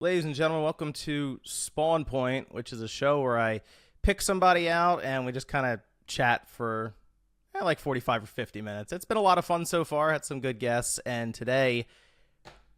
Ladies and gentlemen, welcome to Spawnpoint, which is a show where I pick somebody out and we just kind of chat for like 45 or 50 minutes. It's been a lot of fun so far. Had some good guests, and today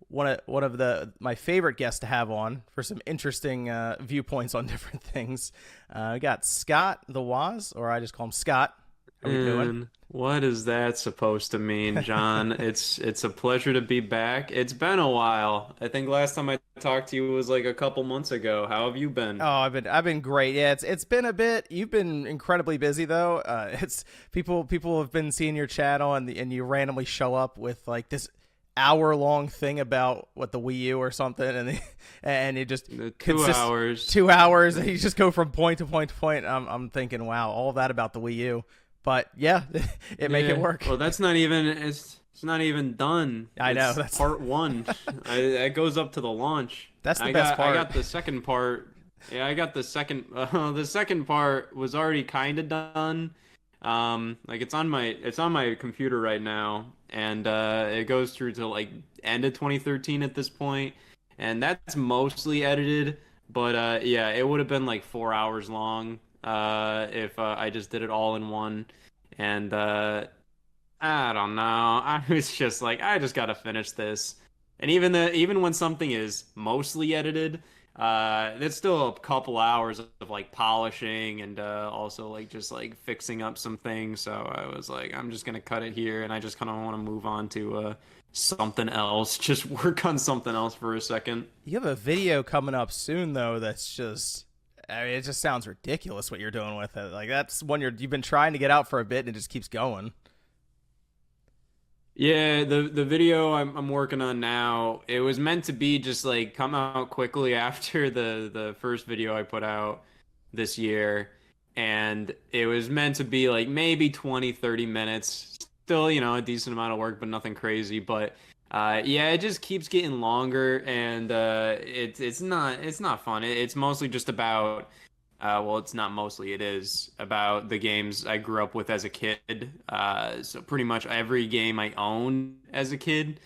one of the my favorite guests to have on for some interesting viewpoints on different things. We got Scott the Waz, or I just call him Scott. How we doing? And what is that supposed to mean, John? It's a pleasure to be back. It's been a while. I think last time I talked to you was like a couple months ago. How have you Oh, been? I've been great. Yeah, it's been a bit. You've been incredibly busy though. It's people have been seeing your channel, and you randomly show up with like this hour-long thing about what the Wii U or something, and you just The two consist hours. 2 hours, and you just go from point to point to point. I'm thinking, wow, all that about the Wii U, but yeah, it make it Yeah. work. Well, that's not even it's not even done. I know It's that's part one. That goes up to the launch. that's the I best got I part. got the second part. Yeah, I got the second. The second part was already kind of done. Like it's on my computer right now, and it goes through to like end of 2013 at this point, and that's mostly edited. But yeah, it would have been like 4 hours long if I just did it all in one. And I don't know. I was just like, I just gotta finish this. And even when something is mostly edited, it's still a couple hours of like polishing and also like just like fixing up some things. So I was like, I'm just gonna cut it here, and I just kind of want to move on to something else. Just work on something else for a second. You have a video coming up soon though. That's just. I mean, it just sounds ridiculous what you're doing with it. Like that's one you've been trying to get out for a bit, and it just keeps going. Yeah, the video I'm working on now, it was meant to be just like come out quickly after the first video I put out this year, and it was meant to be like maybe 20-30 minutes. Still, a decent amount of work, but nothing crazy. But yeah, it just keeps getting longer, and it's not fun. It's mostly just about well, it's not mostly, it is about the games I grew up with as a kid. So pretty much every game I owned as a kid.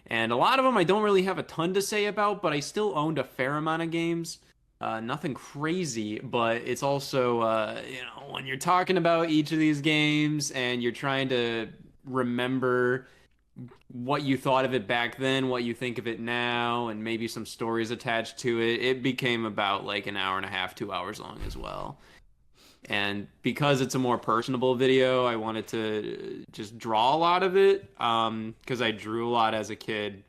And a lot of them I don't really have a ton to say about, but I still owned a fair amount of games. Nothing crazy, but it's also, when you're talking about each of these games and you're trying to remember what you thought of it back then, what you think of it now, and maybe some stories attached to it, it became about like an hour and a half, 2 hours long as well. And because it's a more personable video, I wanted to just draw a lot of it, because I drew a lot as a kid.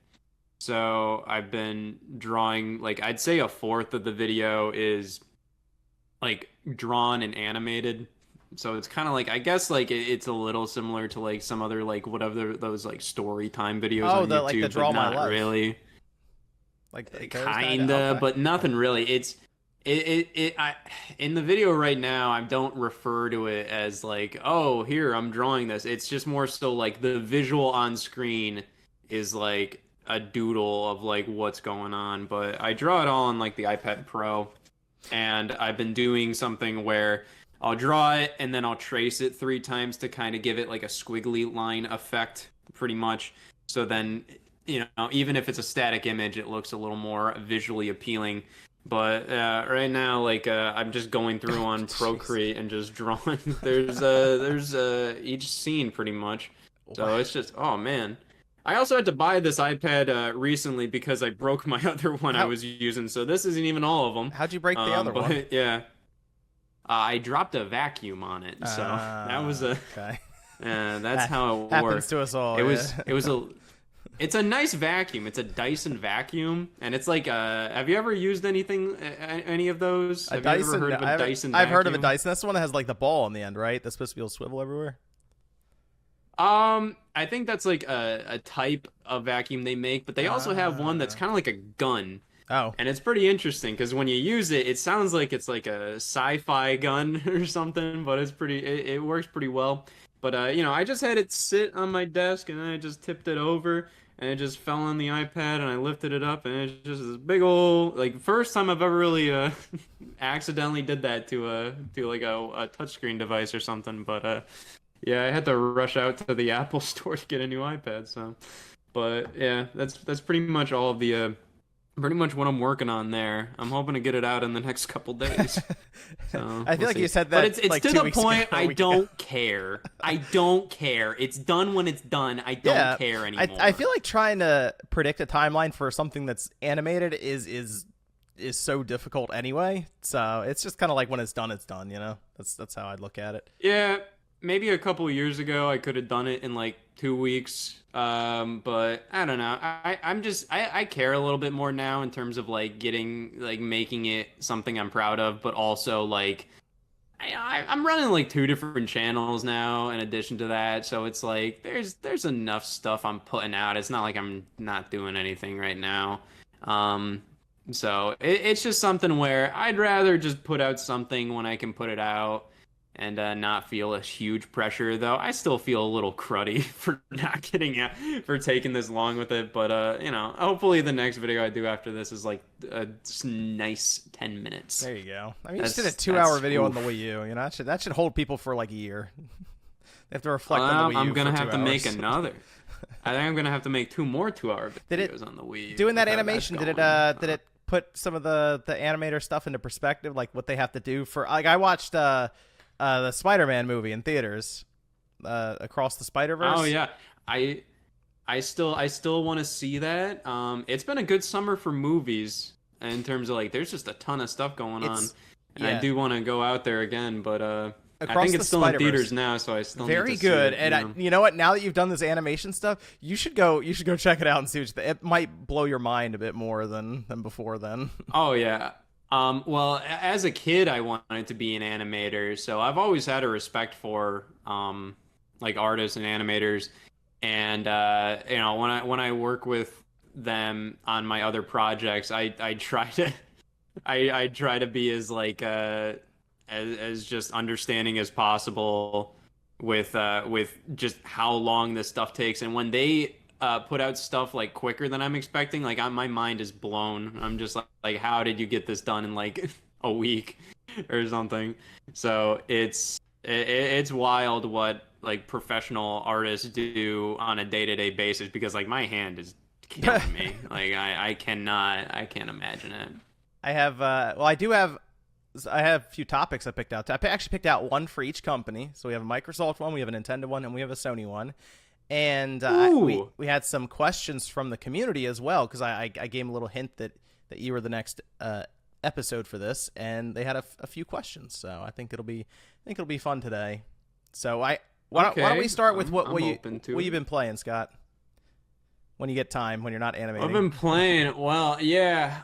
So I've been drawing, like, I'd say a fourth of the video is like drawn and animated. So it's kind of like, I guess like it's a little similar to like some other like whatever those like story time videos Oh, on the YouTube, but draw my not life, really. like those kind of. Kinda, Okay. but nothing really. I in the video right now, I don't refer to it as like, oh, here I'm drawing this. It's just more so like the visual on screen is like a doodle of like what's going on. But I draw it all on like the iPad Pro, and I've been doing something where I'll draw it and then I'll trace it 3 times to kind of give it like a squiggly line effect, pretty much. So then, even if it's a static image, it looks a little more visually appealing. But right now, like I'm just going through on Jeez. Procreate and just drawing. There's each scene pretty much. So it's just, oh man. I also had to buy this iPad recently because I broke my other one I How was using. So this isn't even all of them. how'd you break the other one? But yeah, I dropped a vacuum on it. So that was a Okay. that's how it Happens worked. to us all. It Yeah. was it was a it's a nice vacuum. It's a Dyson vacuum, and it's like have you ever used any of those? A Have you ever Dyson. heard of a Dyson I've heard of a vacuum? Dyson. That's the one that has like the ball on the end, right? That's supposed to be able to swivel everywhere. I think that's like a type of vacuum they make, but they also have one that's Ah. kind of like a gun. Oh. And it's pretty interesting because when you use it, it sounds like it's like a sci-fi gun or something, but it works pretty well. But I just had it sit on my desk and then I just tipped it over and it just fell on the iPad and I lifted it up and it's just this big old, like, first time I've ever really accidentally did that to like a touchscreen device or something. But yeah, I had to rush out to the Apple store to get a new iPad. So, but yeah, that's pretty much all of pretty much what I'm working on there. I'm hoping to get it out in the next couple days. So I feel like see. you said that, but it's like to 2 the weeks point. ago, a I week ago. don't care. I don't care. It's done when it's done. I don't care anymore. I feel like trying to predict a timeline for something that's animated is so difficult anyway. So it's just kind of like when it's done, you know. That's how I'd look at it. Yeah, maybe a couple of years ago I could have done it in like 2 weeks. But I don't know. I care a little bit more now in terms of like making it something I'm proud of, but also like I'm running like 2 different channels now in addition to that, so it's like there's enough stuff I'm putting out. It's not like I'm not doing anything right now. So it's just something where I'd rather just put out something when I can put it out and not feel a huge pressure, though I still feel a little cruddy for not getting out, for taking this long with it. But, you know, hopefully the next video I do after this is like a nice 10 minutes. There you go. I mean, you just did a 2-hour video on the Wii U. You know, that should hold people for like a year. They have to reflect on the Wii U. I'm going to have to make hours. another. I think I'm going to have to make 2 more 2-hour videos on the Wii U. Doing that animation, did it put some of the animator stuff into perspective, like what they have to do for, like, I watched the Spider-Man movie in theaters, Across the Spider-Verse. Oh yeah, I still want to see that. It's been a good summer for movies in terms of like there's just a ton of stuff going on, and I do want to go out there again, but I think it's still in theaters now, so I still very need to good. see it, And you know what? Now that you've done this animation stuff, you should go check it out and see what it might blow your mind a bit more than before then. Oh yeah. Well, as a kid, I wanted to be an animator, so I've always had a respect for like artists and animators, and you know, when I work with them on my other projects, I try to I try to be as like as just understanding as possible with just how long this stuff takes, and when they put out stuff like quicker than I'm expecting, like my mind is blown. I'm just like, how did you get this done in like a week or something? So it's wild what like professional artists do on a day-to-day basis, because like my hand is killing me. Like I can't imagine it. I have I have a few topics I picked out. I actually picked out one for each company. So we have a Microsoft one, we have a Nintendo one, and we have a Sony one. And we had some questions from the community as well, because I gave them a little hint that you were the next episode for this, and they had a few questions. So I think it'll be fun today. So why don't we start with what you've been playing, Scott? When you get time, when you're not animating. I've been playing. Well, yeah.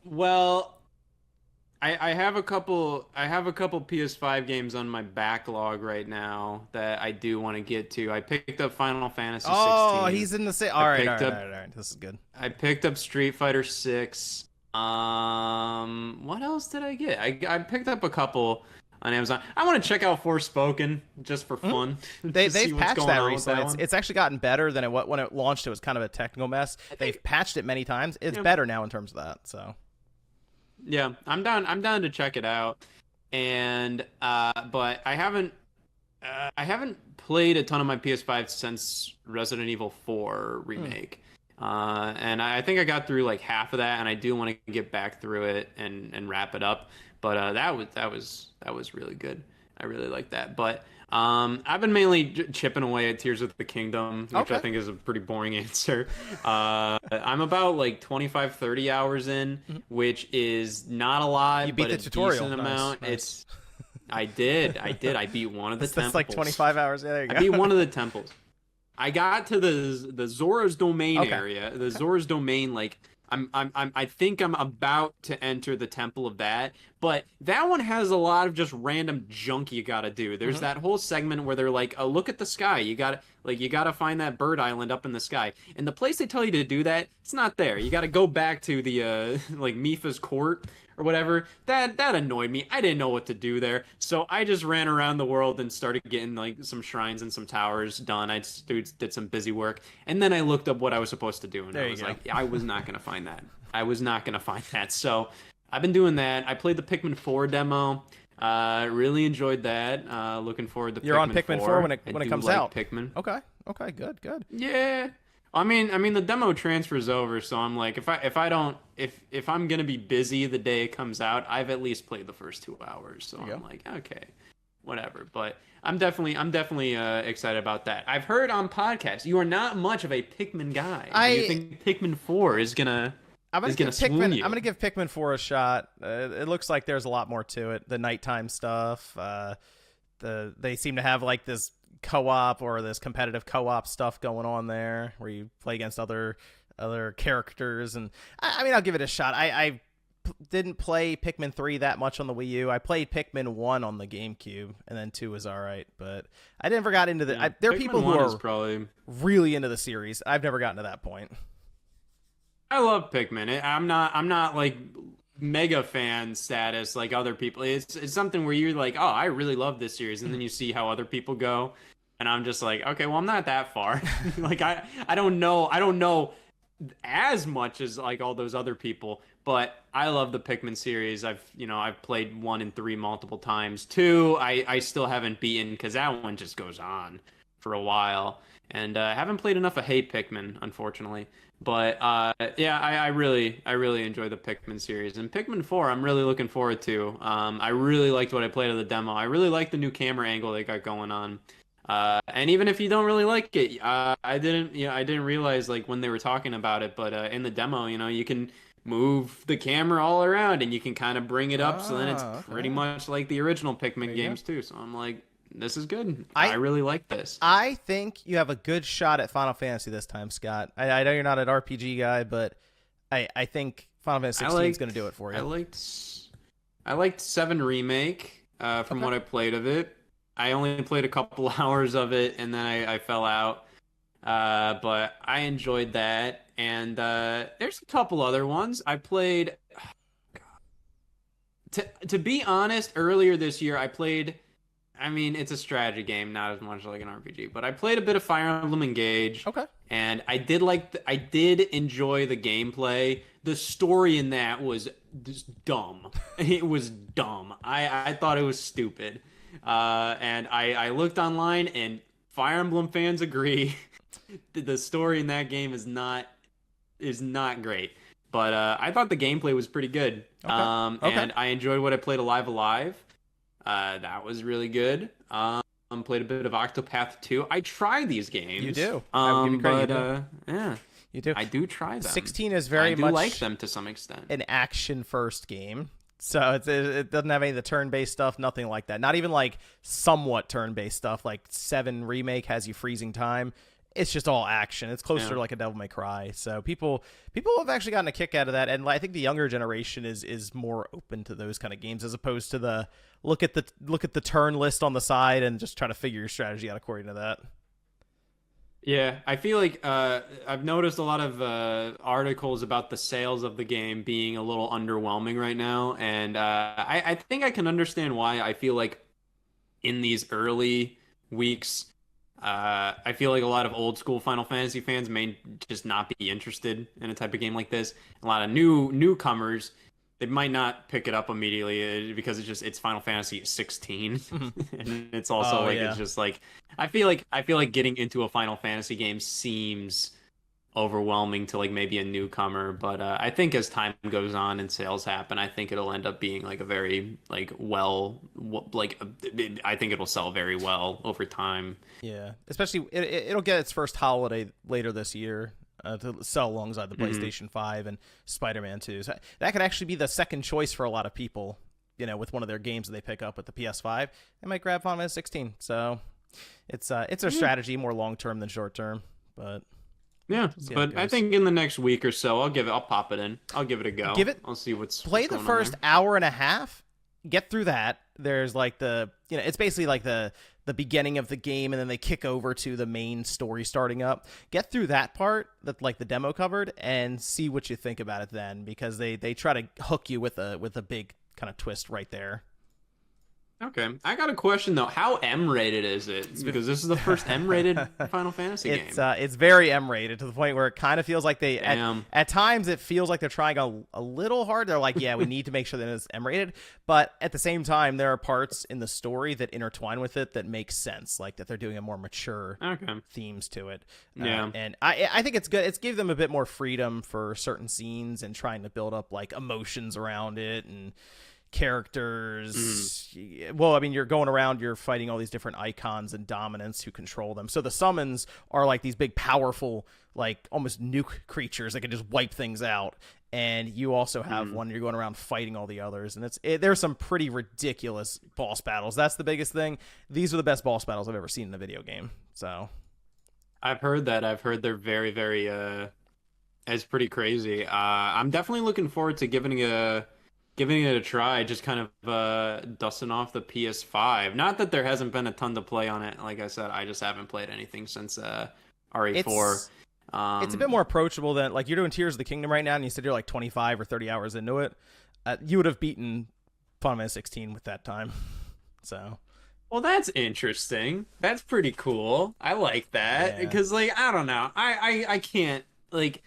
Well, I have a couple PS5 games on my backlog right now that I do want to get to. I picked up Final Fantasy 16. Oh, he's in the same. All right. This is good. I picked up Street Fighter 6. What else did I get? I picked up a couple on Amazon. I want to check out Forspoken just for fun. They've patched that recently. It's actually gotten better than when it launched. It was kind of a technical mess. They've patched it many times. It's better now in terms of that. So. Yeah, I'm down to check it out, and but I haven't played a ton of my PS5 since Resident Evil 4 remake, and I think I got through like half of that, and I do want to get back through it and wrap it up. But that was really good. I really like that. But I've been mainly chipping away at Tears of the Kingdom, which I think is a pretty boring answer. I'm about like 25, 30 hours in, which is not a lot, but a decent amount. Nice. I did. I beat one of the temples. That's like 25 hours. Yeah, there you go. I beat one of the temples. I got to the Zora's Domain area. The Zora's Domain, like I think I'm about to enter the temple of that, but that one has a lot of just random junk you gotta do. There's that whole segment where they're like, "Oh, look at the sky. You gotta find that bird island up in the sky." And the place they tell you to do that, it's not there. You gotta go back to the like Mipha's court or whatever. That annoyed me. I didn't know what to do there, so I just ran around the world and started getting like some shrines and some towers done. I just did some busy work, and then I looked up what I was supposed to do, and I was like, I was not gonna find that. So I've been doing that. I played the Pikmin 4 demo. Really enjoyed that. Looking forward to. You're on Pikmin 4 when it comes out. Pikmin. Okay. Good. Yeah. I mean, the demo transfers over, so I'm like, if I'm gonna be busy the day it comes out, I've at least played the first 2 hours, so I'm like, okay, whatever. But I'm definitely excited about that. I've heard on podcasts you are not much of a Pikmin guy. Do you think Pikmin 4 is gonna swoon you? I'm gonna give Pikmin 4 a shot. It looks like there's a lot more to it. The nighttime stuff. They seem to have like this co-op or this competitive co-op stuff going on there, where you play against other characters. And I mean, I'll give it a shot. I didn't play Pikmin 3 that much on the Wii U. I played Pikmin 1 on the GameCube, and then 2 was all right. But I never got into the. There are people who are probably really into the series. I've never gotten to that point. I love Pikmin. I'm not like mega fan status like other people. It's something where you're like, oh, I really love this series, and then you see how other people go, and I'm just like, okay, well, I'm not that far. Like I don't know as much as like all those other people, but I love the Pikmin series. I've played 1 and 3 multiple times. 2 I still haven't beaten because that one just goes on for a while, and I haven't played enough of Hey Pikmin, unfortunately. But yeah, I really enjoy the Pikmin series, and Pikmin 4 I'm really looking forward to. I really liked what I played of the demo. I really like the new camera angle they got going on. And even if you don't really like it, I didn't realize like when they were talking about it, but in the demo, you can move the camera all around and you can kind of bring it up, so then it's pretty much like the original Pikmin games too. So I'm like, this is good. I really like this. I think you have a good shot at Final Fantasy this time, Scott. I know you're not an RPG guy, but I think Final Fantasy 16 is going to do it for you. I liked 7 Remake from what I played of it. I only played a couple hours of it, and then I fell out. But I enjoyed that. And there's a couple other ones. I played... To be honest, earlier this year, I played... I mean, it's a strategy game, not as much like an RPG. But I played a bit of Fire Emblem Engage. Okay. And I did enjoy the gameplay. The story in that was just dumb. It was dumb. I thought it was stupid. And I looked online, and Fire Emblem fans agree. The story in that game is not great. But I thought the gameplay was pretty good. Okay. And I enjoyed what I played Alive. That was really good. Played a bit of Octopath 2. I try these games. You do. Yeah. You do. I do try them. 16 is very much like them to some extent. An action-first game. So it doesn't have any of the turn-based stuff, nothing like that. Not even like somewhat turn-based stuff. Like 7 Remake has you freezing time. It's just all action. It's closer to like a Devil May Cry. So people have actually gotten a kick out of that, and I think the younger generation is more open to those kind of games as opposed to the look at the turn list on the side and just try to figure your strategy out according to that. Yeah, I feel like I've noticed a lot of articles about the sales of the game being a little underwhelming right now, and I think I can understand why. I feel like in these early weeks, I feel like a lot of old school Final Fantasy fans may just not be interested in a type of game like this. A lot of newcomers, they might not pick it up immediately because it's Final Fantasy 16, and it's also it's just like I feel like getting into a Final Fantasy game seems overwhelming to like maybe a newcomer, but I think as time goes on and sales happen, I think it'll end up being like a very like I think it'll sell very well over time. Yeah, especially it'll get its first holiday later this year to sell alongside the PlayStation 5 and Spider-Man 2. So that could actually be the second choice for a lot of people, with one of their games that they pick up with the PS5. They might grab Final Fantasy 16. So it's a strategy more long-term than short-term, but... Yeah, but I think in the next week or so, I'll pop it in. I'll give it a go. I'll see what's play the first hour and a half, get through that. There's like it's basically like the beginning of the game, and then they kick over to the main story starting up. Get through that part that like the demo covered, and see what you think about it then, because they try to hook you with a big kind of twist right there. Okay, I got a question though. How M-rated is it? Because this is the first M-rated Final Fantasy game. It's very M-rated to the point where it kind of feels like they Damn. at times it feels like they're trying a little hard. They're like, yeah, we need to make sure that it's M-rated, but at the same time, there are parts in the story that intertwine with it that make sense, like that they're doing a more mature themes to it. Yeah, and I think it's good. It's gave them a bit more freedom for certain scenes and trying to build up like emotions around it and characters. Well, I mean, you're going around, you're fighting all these different icons and dominants who control them. So the summons are like these big, powerful, like almost nuke creatures that can just wipe things out. And you also have one you're going around fighting all the others, and there's some pretty ridiculous boss battles. That's the biggest thing. These are the best boss battles I've ever seen in a video game. So I've heard that. I've heard they're very, very. It's pretty crazy. I'm definitely looking forward to giving it a try, just kind of dusting off the PS5. Not that there hasn't been a ton to play on it. Like I said, I just haven't played anything since RE4. It's a bit more approachable than, like, you're doing Tears of the Kingdom right now, and you said you're like 25 or 30 hours into it. You would have beaten Final Fantasy 16 with that time. So, well, that's interesting. That's pretty cool. I like that because, like, I don't know. I can't like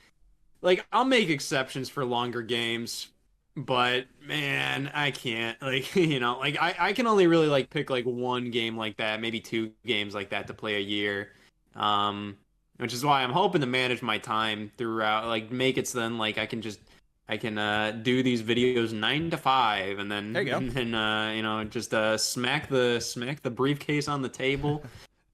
I'll make exceptions for longer games. But man, I can't, like, like I can only really like pick like one game like that, maybe two games like that to play a year. Which is why I'm hoping to manage my time throughout, like make it so then like I can do these videos 9 to 5 and then there you go. And then just smack the briefcase on the table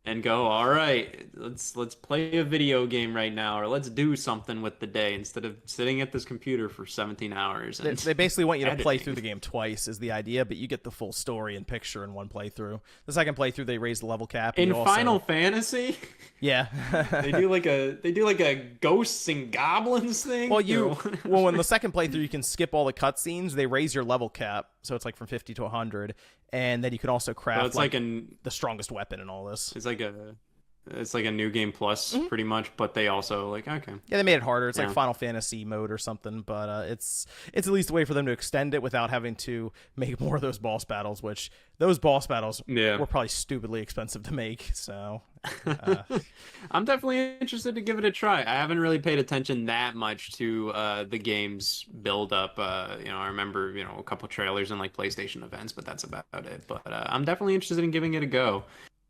and go, all right, let's play a video game right now, or let's do something with the day instead of sitting at this computer for 17 hours. And they basically want you to editing. play through the game twice is the idea, but you get the full story and picture in one playthrough. The second playthrough, they raise the level cap. In Final Fantasy? Yeah. they do like a ghosts and goblins thing. Well, in the second playthrough, you can skip all the cutscenes. They raise your level cap, so it's like from 50 to 100. And then you can also craft the strongest weapon in all this. It's like a new game plus pretty much, but they also like yeah, they made it harder. It's like Final Fantasy mode or something, but it's at least a way for them to extend it without having to make more of those boss battles, which those boss battles were probably stupidly expensive to make. So I'm definitely interested to give it a try. I haven't really paid attention that much to the game's build up. I remember a couple trailers and like PlayStation events, but that's about it. But I'm definitely interested in giving it a go.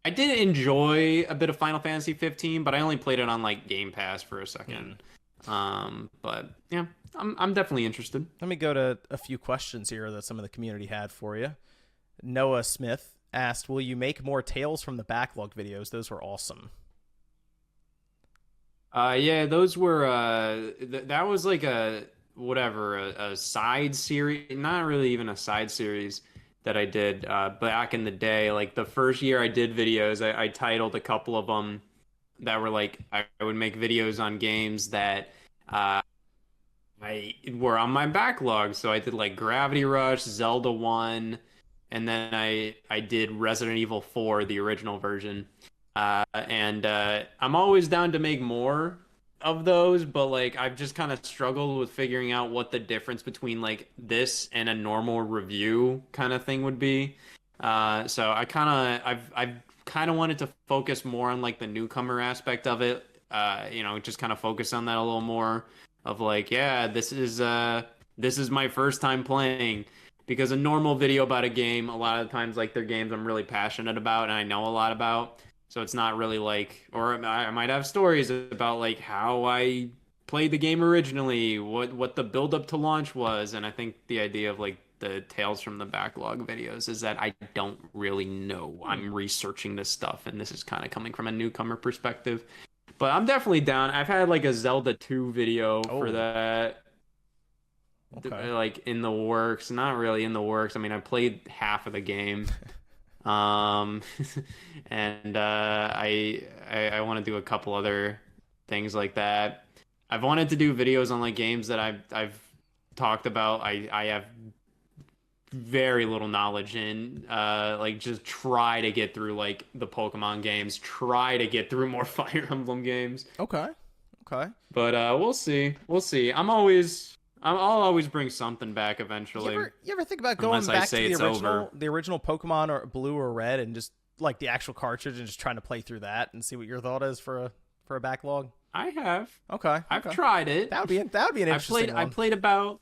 I did enjoy a bit of Final Fantasy 15, but I only played it on like Game Pass for a second. But yeah, I'm definitely interested. Let me go to a few questions here that some of the community had for you. Noah Smith asked, "Will you make more Tales from the Backlog videos? Those were awesome." Yeah, those were that was like a side series, not really even a side series that I did back in the day. Like the first year I did videos, I titled a couple of them that were like I would make videos on games that I were on my backlog. So I did like Gravity Rush, Zelda 1, and then I did Resident Evil 4, the original version. And I'm always down to make more of those, but like I've just kind of struggled with figuring out what the difference between like this and a normal review kind of thing would be. So I've kind of wanted to focus more on like the newcomer aspect of it. Just kind of focus on that a little more of like, yeah, this is my first time playing. Because a normal video about a game, a lot of times like they're games I'm really passionate about and I know a lot about. So it's not really like, or I might have stories about like how I played the game originally, what the build up to launch was. And I think the idea of like the Tales from the Backlog videos is that I don't really know. I'm researching this stuff and this is kind of coming from a newcomer perspective. But I'm definitely down. I've had like a Zelda 2 video for that. Okay. Like in the works, not really in the works. I mean, I played half of the game. And I want to do a couple other things like that. I've wanted to do videos on like games that I've talked about. I have very little knowledge in. Like just try to get through like the Pokemon games. Try to get through more Fire Emblem games. Okay. But we'll see. I'm always I'll always bring something back You eventually, ever think about going unless I back to say it's over. the original Pokemon or Blue or Red and just like the actual cartridge and just trying to play through that and see what your thought is for a backlog? I have. Okay, I've okay. tried it. That would be an interesting one.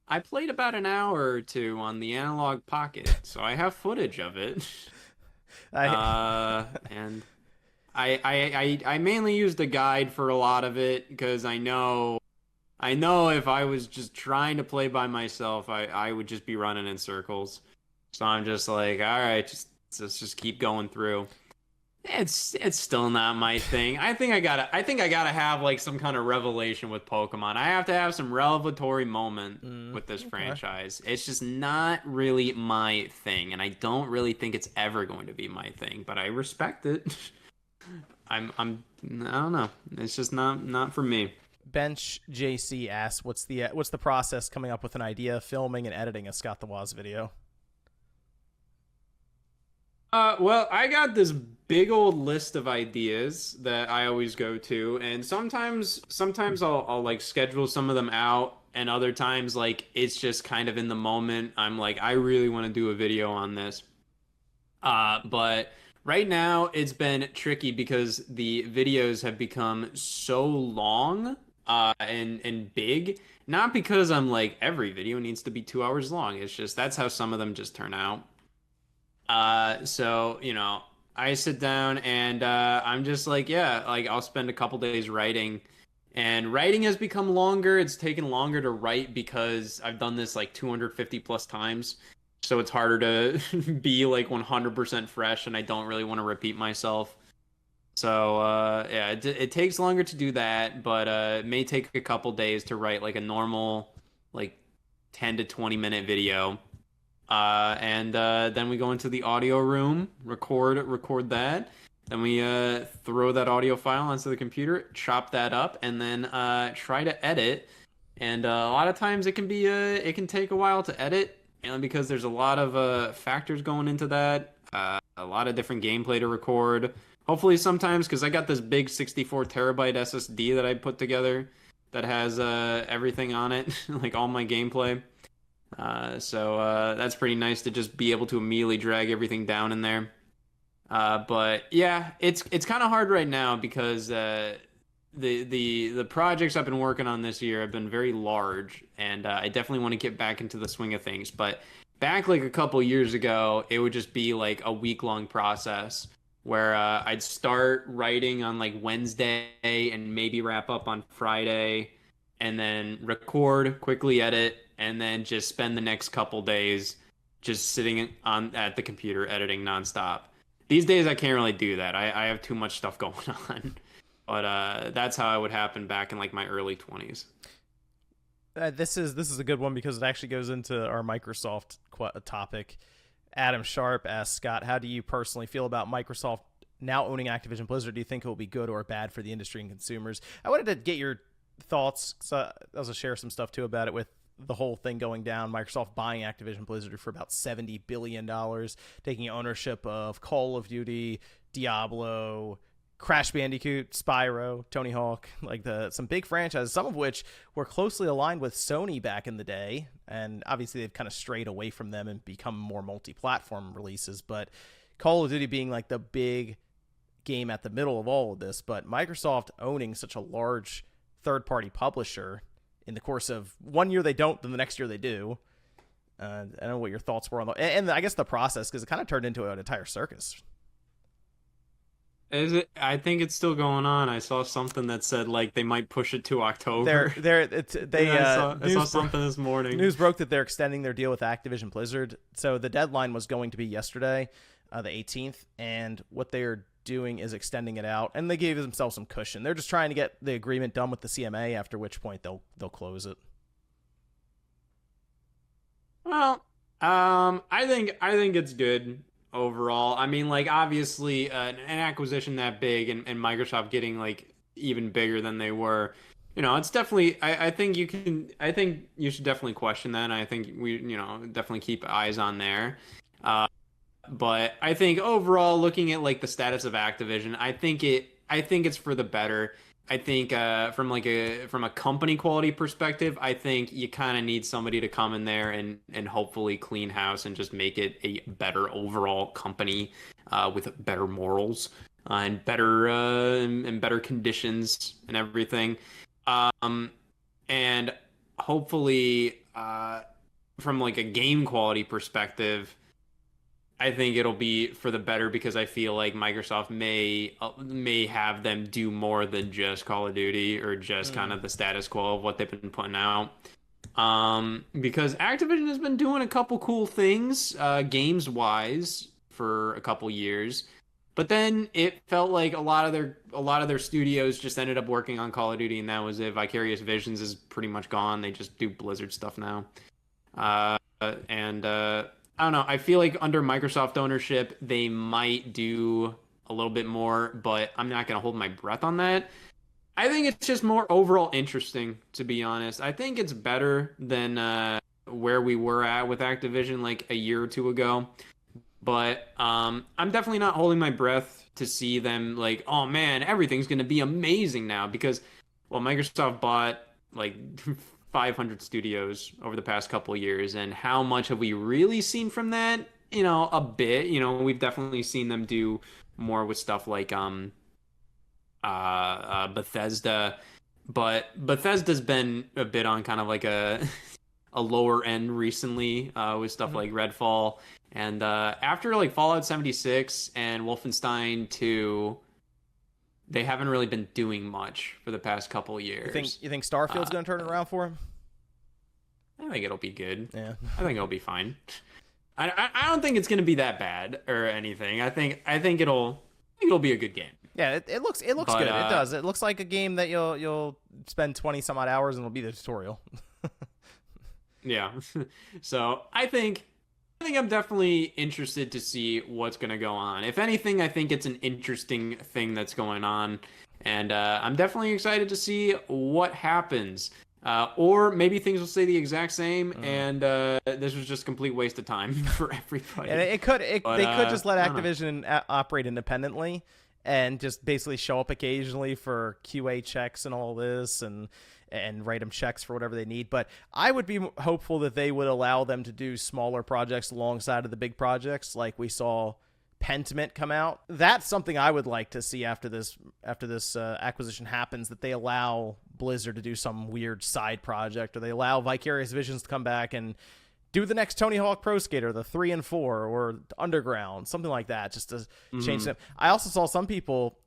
I played about an hour or two on the Analog Pocket, so I have footage of it. And I mainly used the guide for a lot of it because I know if I was just trying to play by myself, I would just be running in circles. So I'm just like, all right, let's just keep going through. It's still not my thing. I think I gotta have like some kind of revelation with Pokemon. I have to have some revelatory moment with this franchise. It's just not really my thing, and I don't really think it's ever going to be my thing. But I respect it. I don't know. It's just not for me. Bench JC asks, what's the process coming up with an idea, filming and editing a Scott the Woz video? Well, I got this big old list of ideas that I always go to, and sometimes I'll like schedule some of them out, and other times like it's just kind of in the moment. I'm like, I really want to do a video on this. But right now it's been tricky because the videos have become so long, and big. Not because I'm like every video needs to be 2 hours long. It's just that's how some of them just turn out. So, I sit down and I'm just like, yeah, like I'll spend a couple days writing, and writing has become longer. It's taken longer to write because I've done this like 250 plus times. So it's harder to be like 100% fresh, and I don't really want to repeat myself. So, yeah, it takes longer to do that, but it may take a couple days to write like a normal, like 10 to 20 minute video. And then we go into the audio room, record that. Then we throw that audio file onto the computer, chop that up, and then try to edit. And a lot of times it can take a while to edit, because there's a lot of factors going into that. A lot of different gameplay to record. Hopefully sometimes, because I got this big 64 terabyte SSD that I put together that has everything on it, like all my gameplay. So that's pretty nice to just be able to immediately drag everything down in there. But yeah, it's kind of hard right now because the projects I've been working on this year have been very large, and I definitely want to get back into the swing of things. But back like a couple years ago, it would just be like a week-long process where I'd start writing on like Wednesday and maybe wrap up on Friday, and then record, quickly edit, and then just spend the next couple days just sitting at the computer editing nonstop. These days I can't really do that. I have too much stuff going on. But that's how it would happen back in like my early 20s. This is a good one because it actually goes into our Microsoft topic. Adam Sharp asks, Scott, how do you personally feel about Microsoft now owning Activision Blizzard? Do you think it will be good or bad for the industry and consumers? I wanted to get your thoughts, so I was to share some stuff too about it with the whole thing going down. Microsoft buying Activision Blizzard for about $70 billion, taking ownership of Call of Duty, Diablo, Crash Bandicoot, Spyro, Tony Hawk, like some big franchises, some of which were closely aligned with Sony back in the day, and obviously they've kind of strayed away from them and become more multi-platform releases, but Call of Duty being like the big game at the middle of all of this. But Microsoft owning such a large third-party publisher, in the course of 1 year they don't, then the next year they do. I don't know what your thoughts were on and I guess the process, because it kind of turned into an entire circus. Is it? I think it's still going on. I saw something that said like they might push it to October. I saw something this morning. News broke that they're extending their deal with Activision Blizzard. So the deadline was going to be yesterday, the 18th, and what they're doing is extending it out, and they gave themselves some cushion. They're just trying to get the agreement done with the CMA, after which point they'll close it. Well, I think it's good overall. I mean, like obviously an acquisition that big and Microsoft getting like even bigger than they were, it's definitely. I think you should definitely question that. And I think we definitely keep eyes on there. But I think overall, looking at like the status of Activision, I think it's for the better. I think from a company quality perspective, I think you kind of need somebody to come in there and hopefully clean house and just make it a better overall company with better morals and better conditions and everything. And hopefully from like a game quality perspective, I think it'll be for the better because I feel like Microsoft may have them do more than just Call of Duty or just kind of the status quo of what they've been putting out. Because Activision has been doing a couple cool things, games wise, for a couple years, but then it felt like a lot of their studios just ended up working on Call of Duty, and that was it. Vicarious Visions is pretty much gone. They just do Blizzard stuff now, and I don't know. I feel like under Microsoft ownership, they might do a little bit more, but I'm not going to hold my breath on that. I think it's just more overall interesting, to be honest. I think it's better than where we were at with Activision like a year or two ago. But I'm definitely not holding my breath to see them like, oh man, everything's going to be amazing now. Because, well, Microsoft bought like 500 studios over the past couple of years, and how much have we really seen from that? A bit. We've definitely seen them do more with stuff like Bethesda, but Bethesda's been a bit on kind of like a lower end recently with stuff like Redfall, and after like Fallout 76 and Wolfenstein 2. They haven't really been doing much for the past couple of years. You think Starfield's going to turn it around for him? I think it'll be good. Yeah. I think it'll be fine. I don't think it's going to be that bad or anything. I think it'll be a good game. Yeah, it looks good. It does. It looks like a game that you'll spend 20 some odd hours and it'll be the tutorial. Yeah. So I think I'm definitely interested to see what's going to go on. If anything, I think it's an interesting thing that's going on. And I'm definitely excited to see what happens. Or maybe things will stay the exact same, and this was just a complete waste of time for everybody. And they could just let Activision operate independently and just basically show up occasionally for QA checks and all this and write them checks for whatever they need. But I would be hopeful that they would allow them to do smaller projects alongside of the big projects, like we saw Pentiment come out. That's something I would like to see after this acquisition happens, that they allow Blizzard to do some weird side project, or they allow Vicarious Visions to come back and do the next Tony Hawk Pro Skater, the 3 and 4, or Underground, something like that, just to change them. I also saw some people.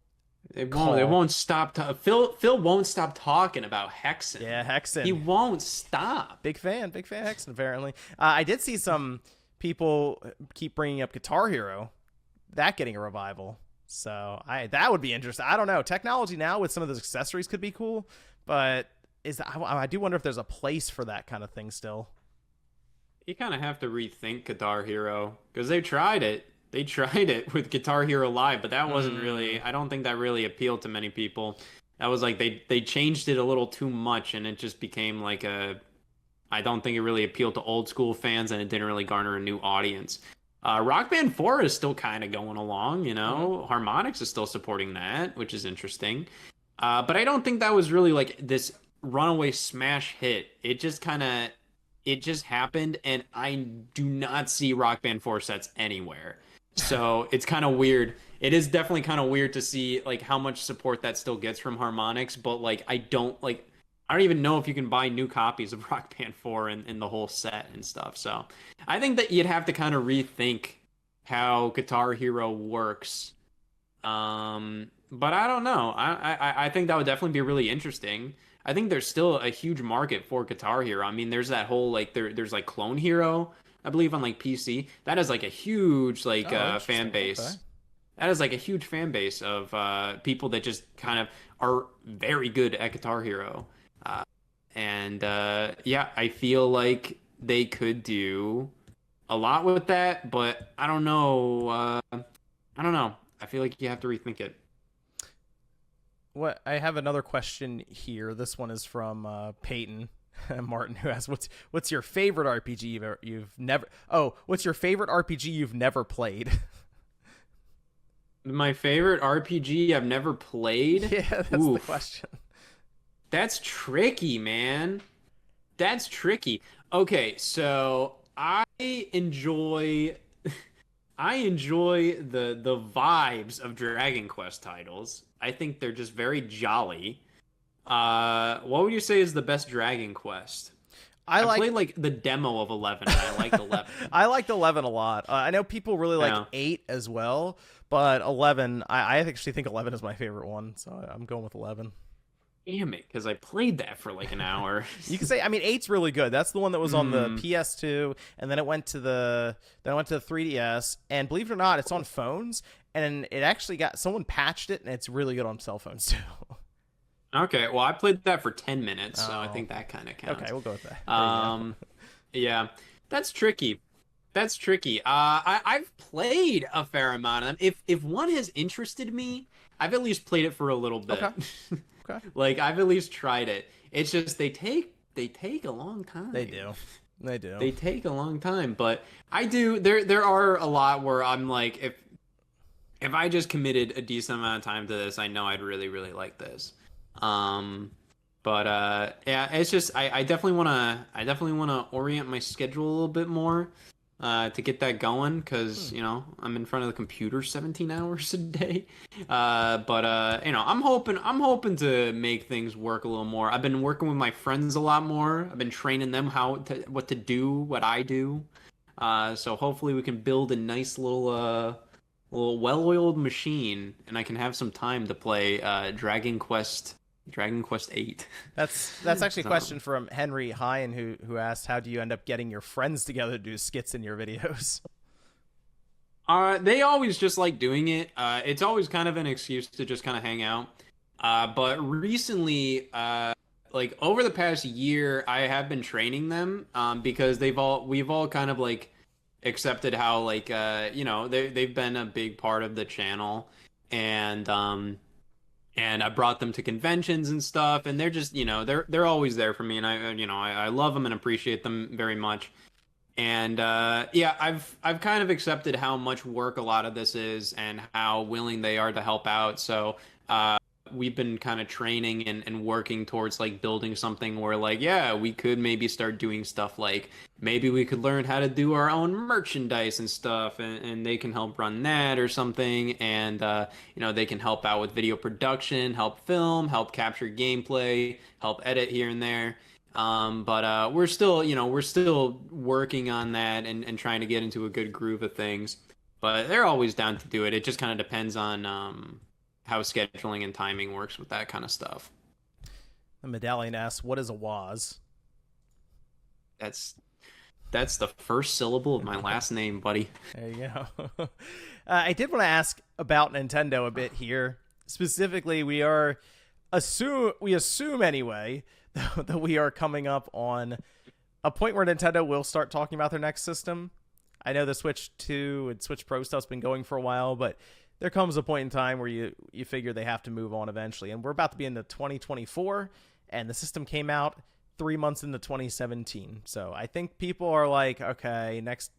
It won't stop. Phil won't stop talking about Hexen. Yeah, Hexen. He won't stop. Big fan Hexen, apparently. I did see some people keep bringing up Guitar Hero, that getting a revival. So that would be interesting. I don't know. Technology now with some of those accessories could be cool, but I do wonder if there's a place for that kind of thing still. You kind of have to rethink Guitar Hero, because they tried it. They tried it with Guitar Hero Live, but that wasn't really, I don't think that really appealed to many people. That was like, they changed it a little too much, and it just became like I don't think it really appealed to old school fans, and it didn't really garner a new audience. Rock Band 4 is still kind of going along, Harmonix is still supporting that, which is interesting. But I don't think that was really like this runaway smash hit. It just happened, and I do not see Rock Band 4 sets anywhere. So it's kind of weird. It is definitely kind of weird to see like how much support that still gets from Harmonix, but like I don't even know if you can buy new copies of Rock Band 4 in the whole set and stuff. So I think that you'd have to kind of rethink how Guitar Hero works. But I don't know. I think that would definitely be really interesting. I think there's still a huge market for Guitar Hero. I mean, there's that whole like there's like Clone Hero, I believe, on like PC. That is like a huge fan base. Okay. That is like a huge fan base of people that just kind of are very good at Guitar Hero. Yeah, I feel like they could do a lot with that, but I don't know. I feel like you have to rethink it. What I have another question here. This one is from Peyton Martin, who asks, "What's your favorite RPG you've never? Oh, what's your favorite RPG you've never played?" My favorite RPG I've never played. Yeah, that's the Oof, question. that's tricky, man. That's tricky. Okay, so enjoy I enjoy the vibes of Dragon Quest titles. I think they're just very jolly. What would you say is the best Dragon Quest? I I like played like the demo of 11 and I liked 11. I liked 11 a lot. I know people really like Yeah. 8 as well, but 11, I actually think 11 is my favorite one, so I'm going with 11. Damn it, because I played that for like an hour. You can say, I mean, 8's really good. That's the one that was on the Hmm. PS2, and then it went to the 3DS, and believe it or not, it's on phones, and it actually got someone patched it, and it's really good on cell phones too. Okay, well, I played that for 10 minutes, so I Oh, think that kind of okay, counts. we'll go with that. There you go. Um, yeah, that's tricky. That's tricky. I've played a fair amount of them. If one has interested me, I've at least played it for a little Okay, bit. okay. Like I've at least tried it. It's just they take a long They time. do. They do. They take a long time, but I do. There are a lot where I'm like, if I just committed a decent amount of time to this, I know I'd really really like this. Um, but yeah, it's just I definitely wanna orient my schedule a little bit more to get that going because Hmm. I'm in front of the computer 17 hours a day. But I'm hoping to make things work a little more. I've been working with my friends a lot more. I've been training them what to do, what I do. So hopefully we can build a nice little well-oiled machine, and I can have some time to play Dragon Quest 8. That's actually a So. question from Henry Hine who asked, "How do you end up getting your friends together to do skits in your videos?" They always just like doing it. It's always kind of an excuse to just kind of hang out. But recently, like over the past year, I have been training them, because we've all kind of like accepted how like they've been a big part of the channel, and I brought them to conventions and stuff, and they're just they're always there for me, and I love them and appreciate them very much. And yeah, I've kind of accepted how much work a lot of this is and how willing they are to help out. So we've been kind of training and working towards like building something where like, yeah, we could maybe start doing stuff like maybe we could learn how to do our own merchandise and stuff, and they can help run that or something. And they can help out with video production, help film, help capture gameplay, help edit here and there. But we're still working on that and trying to get into a good groove of things. But they're always down to do it. It just kind of depends on how scheduling and timing works with that kind of stuff. The medallion asks, "What is a Waz?" That's that's the first syllable of my last name, buddy. There you go. I did want to ask about Nintendo a bit here. Specifically, we assume anyway that we are coming up on a point where Nintendo will start talking about their next system. I know the Switch 2 and Switch Pro stuff's been going for a while, but there comes a point in time where you figure they have to move on eventually. And we're about to be into 2024, and the system came out 3 months into 2017. So I think people are like, okay, next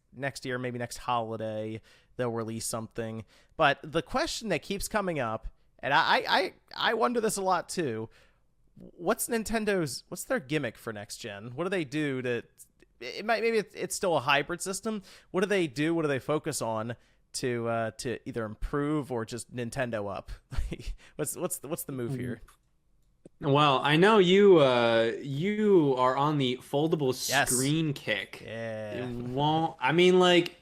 year, maybe next holiday, they'll release something. But the question that keeps coming up, and I wonder this a lot too, what's their gimmick for next gen? What do they do to maybe it's still a hybrid system. What do they do? What do they focus on to either improve or just Nintendo up? what's the move here? Well, I know you are on the foldable Yes. screen kick. It Yeah. won't. I mean, like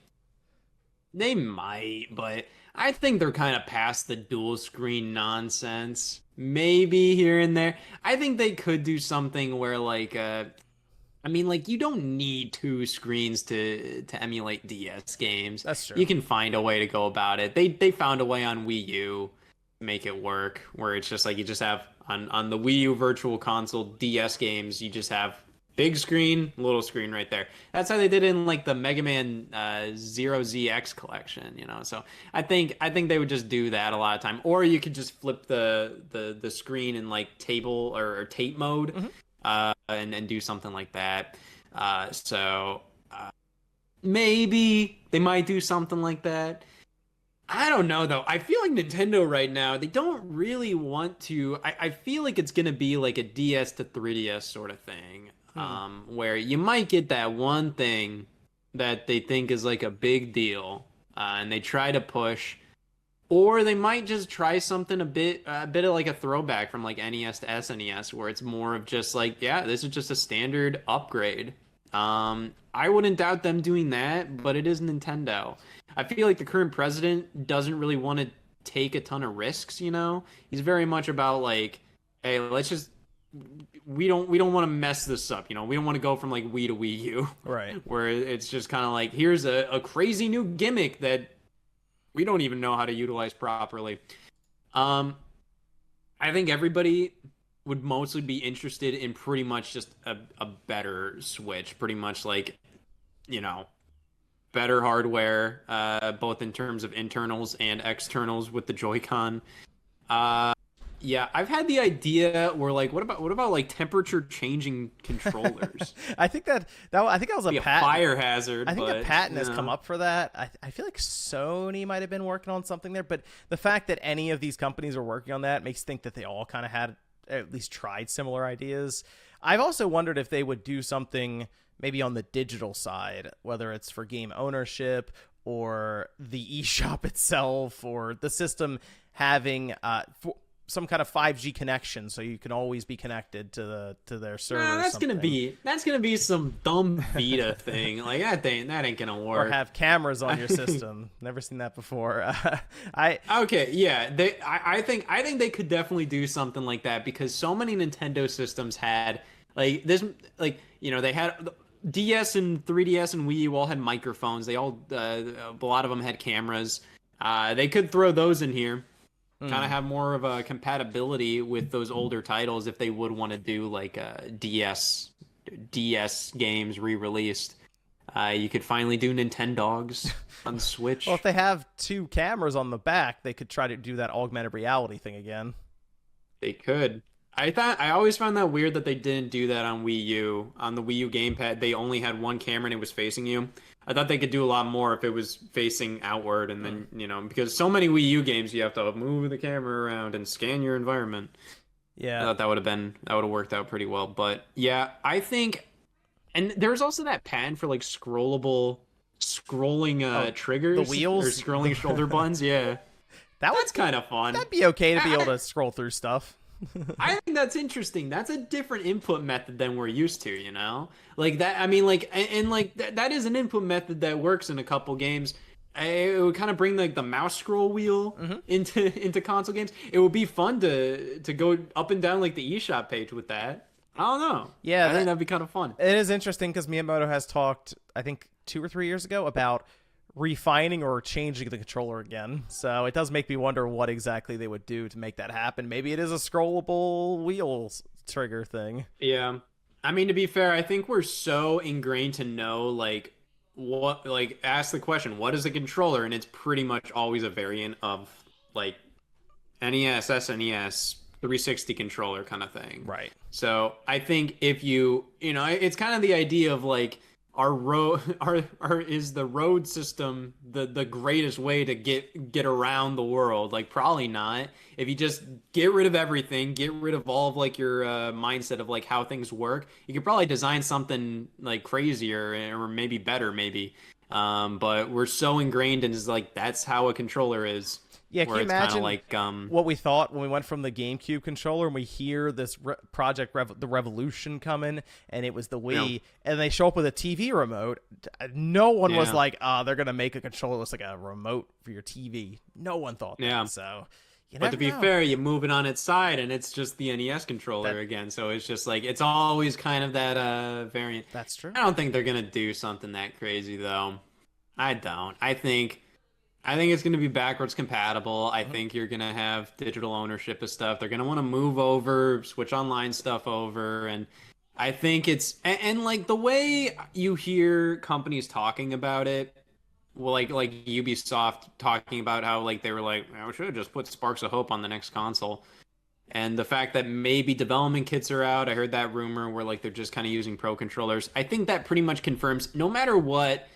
they might, but I think they're kind of past the dual screen nonsense. Maybe here and there. I think they could do something where like I mean like you don't need two screens to emulate DS games. That's true. You can find a way to go about it. They found a way on Wii U to make it work where it's just like you just have on the Wii U Virtual Console DS games, you just have big screen, little screen right there. That's how they did it in like the Mega Man Zero ZX collection, So I think they would just do that a lot of time, or you could just flip the screen in like table or tape mode, Mm-hmm. and do something like that. So maybe they might do something like that. I don't know though. I feel like Nintendo right now, they don't really want to. I feel like it's gonna be like a DS to 3DS sort of thing. Where you might get that one thing that they think is like a big deal, and they try to push, or they might just try something a bit of like a throwback from like NES to SNES, where it's more of just like, yeah, this is just a standard upgrade. I wouldn't doubt them doing that, but it is Nintendo. I feel like the current president doesn't really want to take a ton of risks, you know? He's very much about like, hey, let's just we don't want to mess this up, you know? We don't want to go from like Wii to Wii U. Right. Where it's just kind of like, here's a crazy new gimmick that we don't even know how to utilize properly. I think everybody would mostly be interested in pretty much just a better Switch, pretty much like, you know, better hardware, both in terms of internals and externals with the Joy-Con. Yeah, I've had the idea where like, what about like temperature changing controllers? I think that was a patent. Fire hazard. I think a patent has come up for that. I feel like Sony might have been working on something there, but the fact that any of these companies are working on that makes think that they all kind of had at least tried similar ideas. I've also wondered if they would do something maybe on the digital side, whether it's for game ownership or the eShop itself or the system having some kind of 5G connection, so you can always be connected to their server. That's gonna be some dumb Vita thing. Like that ain't gonna work. Or have cameras on your system. Never seen that before. Okay, yeah. I think they could definitely do something like that, because so many Nintendo systems had like this, like, you know, they had DS and 3DS and Wii U all had microphones. They all a lot of them had cameras. They could throw those in here. Kind of have more of a compatibility with those older titles if they would want to do like DS games re-released. You could finally do Nintendogs on Switch. Well, if they have two cameras on the back, they could try to do that augmented reality thing again. They could. I always found that weird that they didn't do that on Wii U. On the Wii U gamepad, they only had one camera and it was facing you. I thought they could do a lot more if it was facing outward, and then, you know, because so many Wii U games you have to move the camera around and scan your environment. Yeah. I thought that would have worked out pretty well. But yeah, I think, and there's also that patent for like scrolling triggers, the wheels, or scrolling shoulder buttons. Yeah, that's kind of fun. That'd be okay to be able to scroll through stuff. I think that's interesting. That's a different input method than we're used to, you know? Like that, I mean, like, and like that is an input method that works in a couple games. It would kind of bring like the mouse scroll wheel into console games. It would be fun to go up and down like the eShop page with that. I don't know. Yeah, I think that'd be kind of fun. It is interesting because Miyamoto has talked, I think 2 or 3 years ago, about refining or changing the controller again. So it does make me wonder what exactly they would do to make that happen. Maybe it is a scrollable wheels trigger thing. Yeah. I mean, to be fair, I think we're so ingrained to know, like, what, like, ask the question, what is a controller? And it's pretty much always a variant of, like, NES, SNES, 360 controller kind of thing. Right. So I think if you know, it's kind of the idea of, like, is the road system the greatest way to get around the world? Like, probably not. If you just get rid of everything, get rid of all of like your mindset of like how things work, you could probably design something like crazier or maybe better, maybe. But we're so ingrained in is like that's how a controller is. Yeah, can you imagine like, what we thought when we went from the GameCube controller and we hear this the Revolution coming, and it was the Wii, and they show up with a TV remote. No one was like, they're going to make a controller that's like a remote for your TV. No one thought that. So, but to be fair, you move it on its side, and it's just the NES controller again. So it's just like, it's always kind of that variant. That's true. I don't think they're going to do something that crazy, though. I don't. I think it's going to be backwards compatible. I think you're going to have digital ownership of stuff. They're going to want to move over, switch online stuff over. And I think it's, and like the way you hear companies talking about it, well, like Ubisoft talking about how like they were like, we should have just put Sparks of Hope on the next console. And the fact that maybe development kits are out. I heard that rumor where like they're just kind of using pro controllers. I think that pretty much confirms no matter what,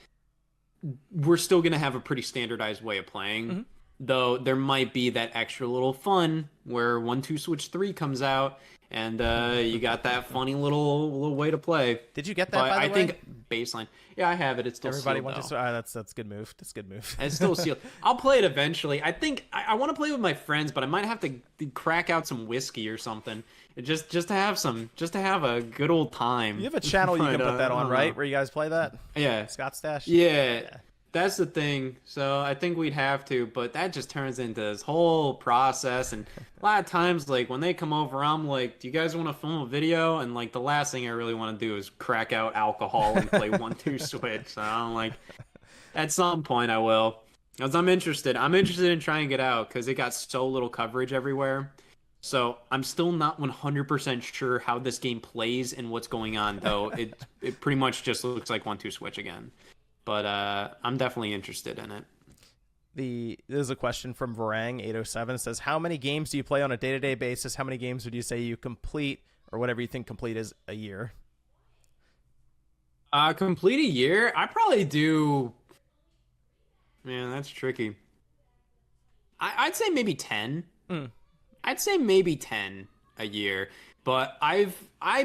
we're still going to have a pretty standardized way of playing. Though there might be that extra little fun where 1-2-Switch 3 comes out, and you got that funny little way to play. Did you get that, But by the I way? think baseline. Yeah, I have it. It's still Everybody sealed, wants though. to. That's a good move. That's a good move. It's still sealed. I'll play it eventually. I think I want to play with my friends, but I might have to crack out some whiskey or something, just to have a good old time. You have a channel you can But, put that I on, don't right? know. Where you guys play that? Yeah, Scott Stash? yeah. Yeah. That's the thing. So I think we'd have to, but that just turns into this whole process. And a lot of times, like when they come over, I'm like, "Do you guys want to film a video?" And like the last thing I really want to do is crack out alcohol and play 1-2 Switch. So I'm like, at some point I will, because I'm interested. I'm interested in trying to get out because it got so little coverage everywhere. So I'm still not 100% sure how this game plays and what's going on, though. It pretty much just looks like 1-2 Switch again. But I'm definitely interested in it. There's a question from Varang807. It says, how many games do you play on a day-to-day basis? How many games would you say you complete, or whatever you think complete is, a year? Complete a year? I probably do. Man, that's tricky. I'd say maybe 10. I'd say maybe 10 a year. But I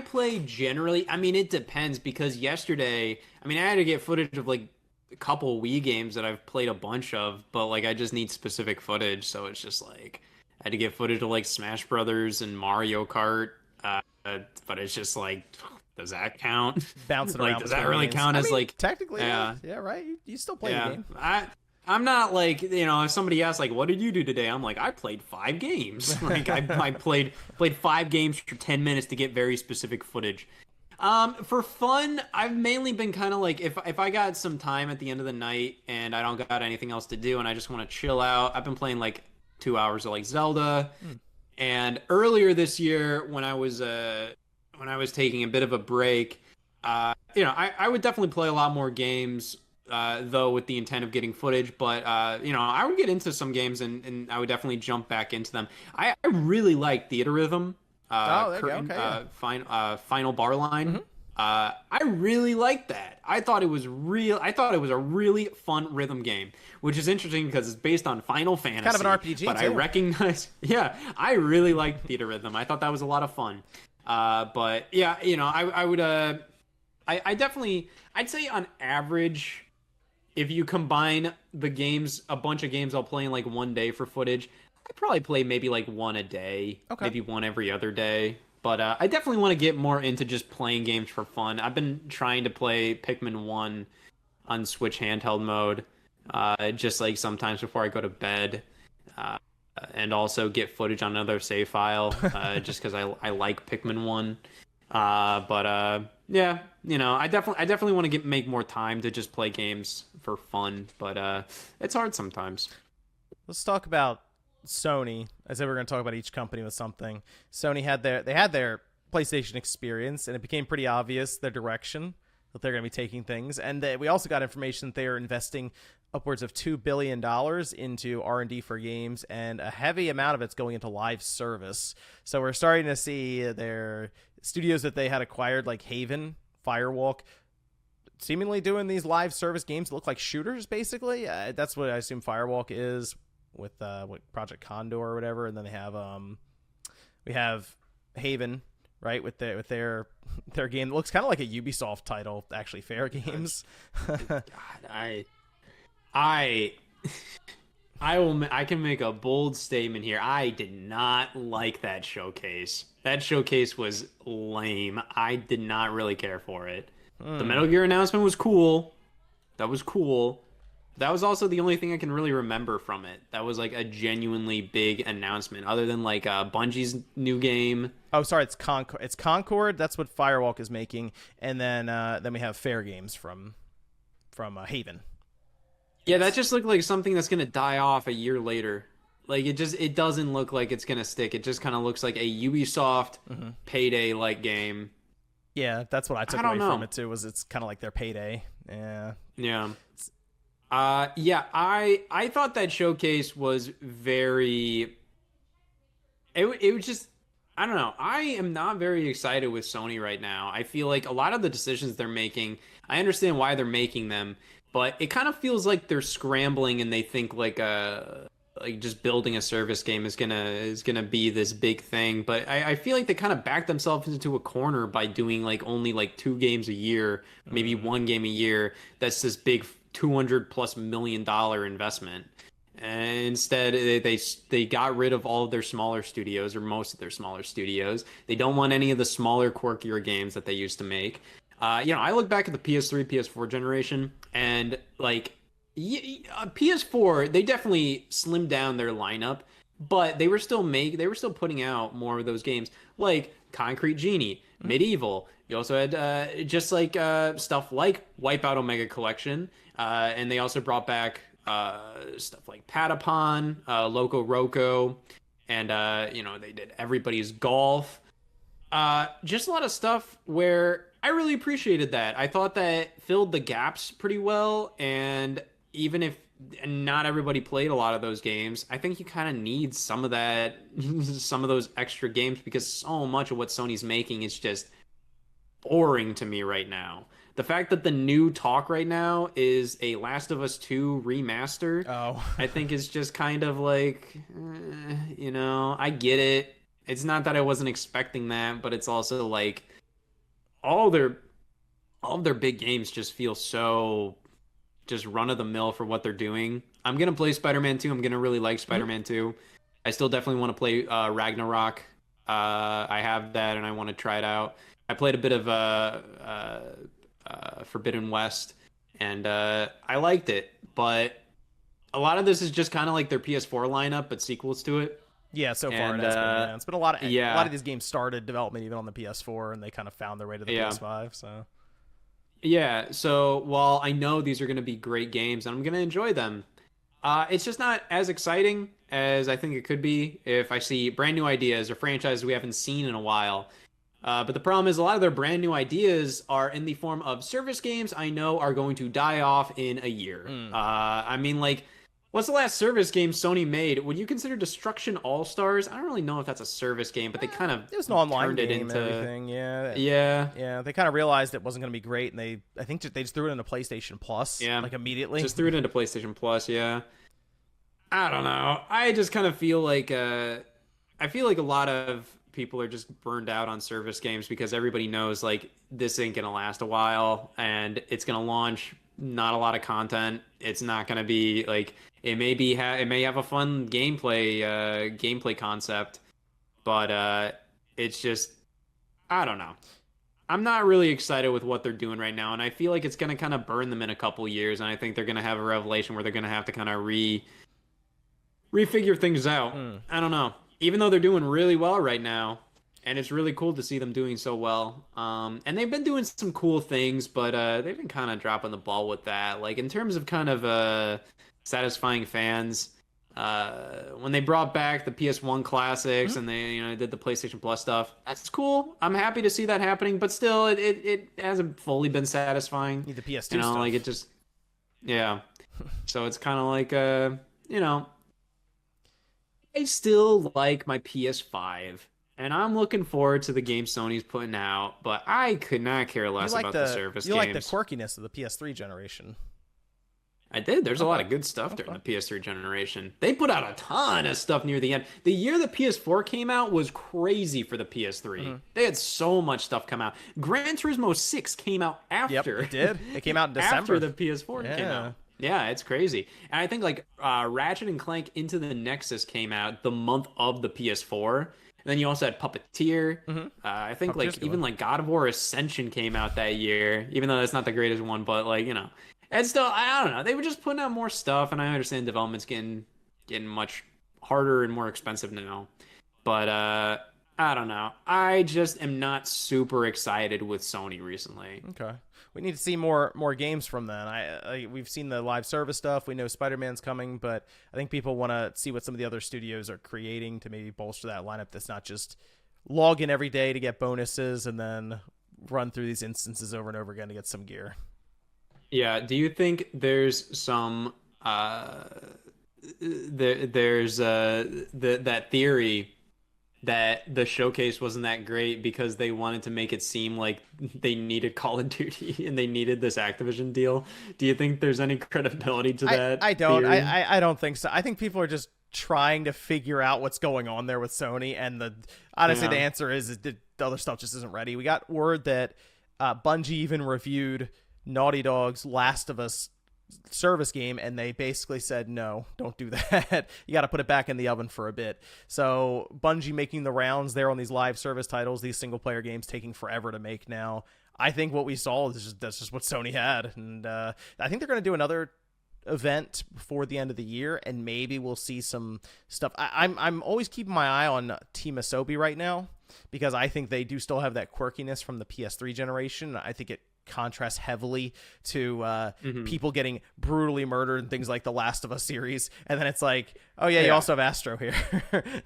play generally. I mean, it depends because yesterday, I mean, I had to get footage of like a couple Wii games that I've played a bunch of, but like I just need specific footage, so it's just like I had to get footage of like Smash Brothers and Mario Kart. But it's just like, does that count? Bouncing like, around. does that between really games. count I as mean, like technically? Yeah. Yeah, right. You still play the yeah? game. I'm not like, you know, if somebody asks like, what did you do today? I'm like, I played 5 games. Like I played 5 games for 10 minutes to get very specific footage. For fun, I've mainly been kind of like, if I got some time at the end of the night and I don't got anything else to do and I just want to chill out, I've been playing like 2 hours of like Zelda. And earlier this year when I was taking a bit of a break, you know, I would definitely play a lot more games. Though with the intent of getting footage, but you know, I would get into some games and I would definitely jump back into them. I really like Theater Rhythm, Curtain, Okay, yeah. Final Bar Line. I really like that. I thought it was a really fun rhythm game, which is interesting because it's based on Final Fantasy. Kind of an RPG but too. I recognize, yeah, I really liked Theater Rhythm. I thought that was a lot of fun. But yeah, you know, I would I definitely, I'd say on average, if you combine the games, a bunch of games I'll play in like one day for footage, I probably play maybe like one a day, maybe one every other day. But I definitely want to get more into just playing games for fun. I've been trying to play Pikmin 1 on Switch handheld mode, just like sometimes before I go to bed, and also get footage on another save file, just because I like Pikmin 1. Yeah, you know, I definitely want to make more time to just play games for fun, but it's hard sometimes. Let's talk about Sony. I said we're going to talk about each company with something. Sony had their PlayStation experience, and it became pretty obvious their direction that they're going to be taking things. And we also got information that they are investing upwards of $2 billion into R&D for games, and a heavy amount of it's going into live service. So we're starting to see their studios that they had acquired, like Haven, Firewalk, seemingly doing these live service games that look like shooters, basically. That's what I assume Firewalk is with what Project Condor or whatever. And then they have we have Haven, right, with their game that looks kind of like a Ubisoft title, actually. Fair Games. God, I can make a bold statement here. I did not like that showcase. That showcase was lame. I did not really care for it. The Metal Gear announcement was cool. That was cool. That was also the only thing I can really remember from it. That was like a genuinely big announcement, other than like Bungie's new game. Oh, sorry, it's Concord. It's Concord. That's what Firewalk is making, and then we have Fair Games from Haven. Yeah, that just looked like something that's gonna die off a year later. Like it doesn't look like it's gonna stick. It just kind of looks like a Ubisoft payday like game. Yeah, that's what I took away from it too. Was it's kind of like their payday. Yeah. Yeah. Yeah. I thought that showcase was very. It was just. I don't know. I am not very excited with Sony right now. I feel like a lot of the decisions they're making, I understand why they're making them, but it kind of feels like they're scrambling and they think like like just building a service game is gonna be this big thing. But I feel like they kind of backed themselves into a corner by doing like only like 2 games a year, maybe 1 game a year. That's this big $200+ million investment. And instead, they got rid of all of their smaller studios, or most of their smaller studios. They don't want any of the smaller, quirkier games that they used to make. I look back at the PS3, PS4 generation, and like PS4, they definitely slimmed down their lineup, but they were still putting out more of those games, like Concrete Genie, Medieval. You also had just like stuff like Wipeout Omega Collection, and they also brought back stuff like Patapon, Loco Roco, and they did Everybody's Golf. Just a lot of stuff where I really appreciated that. I thought that filled the gaps pretty well, and even if not everybody played a lot of those games, I think you kind of need some of that, some of those extra games, because so much of what Sony's making is just boring to me right now. The fact that the new talk right now is a Last of Us 2 remaster, I think is just kind of like, I get it. It's not that I wasn't expecting that, but it's also like all of their big games just feel so just run of the mill for what they're doing. I'm gonna play Spider-Man 2. I'm gonna really like Spider-Man 2. I still definitely want to play Ragnarok. I have that and I want to try it out. I played a bit of Forbidden West, and I liked it, but a lot of this is just kind of like their PS4 lineup, but sequels to it. Yeah, so far it has been. Yeah. It's been a lot of these games started development even on the PS4, and they kind of found their way to the PS5. So yeah, so while I know these are going to be great games and I'm going to enjoy them, it's just not as exciting as I think it could be if I see brand new ideas or franchises we haven't seen in a while. But the problem is a lot of their brand new ideas are in the form of service games I know are going to die off in a year. I mean, like, what's the last service game Sony made? Would you consider Destruction All-Stars? I don't really know if that's a service game, but they kind of it was an online turned game it into and everything. Yeah. They kind of realized it wasn't going to be great, and I think they just threw it into PlayStation Plus. Yeah, like immediately. Just threw it into PlayStation Plus. Yeah. I don't know. I just kind of feel like a lot of people are just burned out on service games because everybody knows like this ain't gonna last a while and it's gonna launch not a lot of content. It's not gonna be like it may have a fun gameplay concept, but it's just I don't know. I'm not really excited with what they're doing right now, and I feel like it's gonna kind of burn them in a couple years, and I think they're gonna have a revelation where they're gonna have to kind of refigure things out. I don't know. Even though they're doing really well right now, and it's really cool to see them doing so well. And they've been doing some cool things, but they've been kind of dropping the ball with that. Like in terms of kind of satisfying fans, when they brought back the PS1 classics and they did the PlayStation Plus stuff, that's cool. I'm happy to see that happening, but still, it hasn't fully been satisfying. Need the PS2 stuff. Like it just, yeah. So it's kind of like I still like my PS5, and I'm looking forward to the game Sony's putting out, but I could not care less about the service games. You like the quirkiness of the PS3 generation. I did. There's a lot of good stuff during the PS3 generation. They put out a ton of stuff near the end. The year the PS4 came out was crazy for the PS3. They had so much stuff come out. Gran Turismo 6 came out after. Yep, it did. It came out in December. After the PS4 came out. Yeah, it's crazy. And I think like Ratchet and Clank Into the Nexus came out the month of the PS4. And then you also had Puppeteer. I think like even like God of War Ascension came out that year, even though that's not the greatest one, but like, and still, I don't know. They were just putting out more stuff, and I understand development's getting much harder and more expensive now. But I don't know. I just am not super excited with Sony recently. Okay. We need to see more games from them. We've seen the live service stuff. We know Spider-Man's coming, but I think people want to see what some of the other studios are creating to maybe bolster that lineup that's not just log in every day to get bonuses and then run through these instances over and over again to get some gear. Yeah. Do you think there's some there's that theory that the showcase wasn't that great because they wanted to make it seem like they needed Call of Duty and they needed this Activision deal? Do you think there's any credibility to that? I don't. theory? I don't think so. I think people are just trying to figure out what's going on there with Sony. And honestly, the answer is the other stuff just isn't ready. We got word that Bungie even reviewed Naughty Dog's Last of Us service game, and they basically said, no, don't do that. You got to put it back in the oven for a bit. So Bungie making the rounds there on these live service titles, these single player games taking forever to make now. I think what we saw is that's just what Sony had. And I think they're going to do another event before the end of the year, and maybe we'll see some stuff. I'm always keeping my eye on Team Asobi right now, because I think they do still have that quirkiness from the PS3 generation. I think it contrasts heavily to people getting brutally murdered and things like the Last of Us series, and then it's like, oh yeah, you also have Astro here.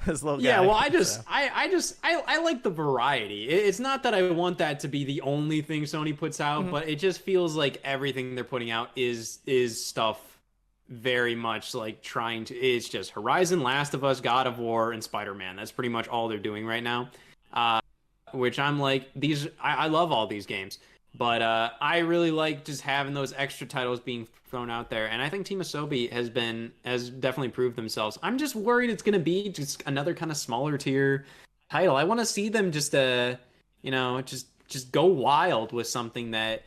This little guy. Well, I like the variety. It's not that I want that to be the only thing Sony puts out, but it just feels like everything they're putting out is stuff very much like trying to. It's just Horizon, Last of Us, God of War, and Spider-Man. That's pretty much all they're doing right now. Which I'm like, I love all these games. But I really like just having those extra titles being thrown out there. And I think Team Asobi has definitely proved themselves. I'm just worried it's going to be just another kind of smaller tier title. I want to see them just go wild with something that,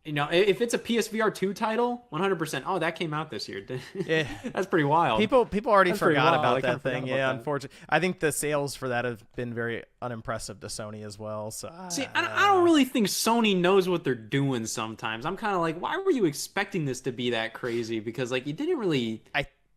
if it's a PSVR 2 title, 100%. Oh, that came out this year. Yeah. That's pretty wild. People already forgot about that thing. Yeah, unfortunately. I think the sales for that have been very unimpressive to Sony as well. So see, I don't really think Sony knows what they're doing sometimes. I'm kind of like, why were you expecting this to be that crazy? Because like you didn't really...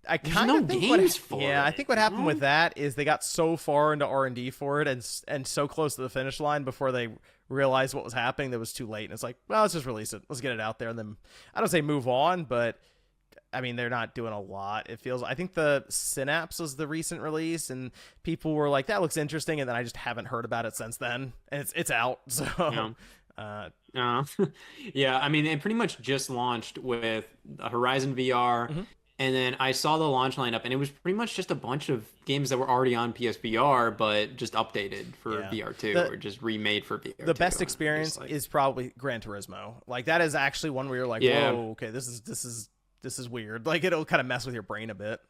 I kind of think I think what happened with that is they got so far into R&D for it and so close to the finish line before they realized what was happening that it was too late. And it's like, well, let's just release it. Let's get it out there. And then I don't say move on, but I mean, they're not doing a lot. It feels, I think the Synapse was the recent release and people were like, that looks interesting. And then I just haven't heard about it since then. And it's out. So yeah, I mean, it pretty much just launched with Horizon VR. And then I saw the launch lineup, and it was pretty much just a bunch of games that were already on PSVR, but just updated for VR2 or just remade for VR2. The best experience is probably Gran Turismo. Like that is actually one where you're like, whoa, okay, this is weird. Like it'll kind of mess with your brain a bit.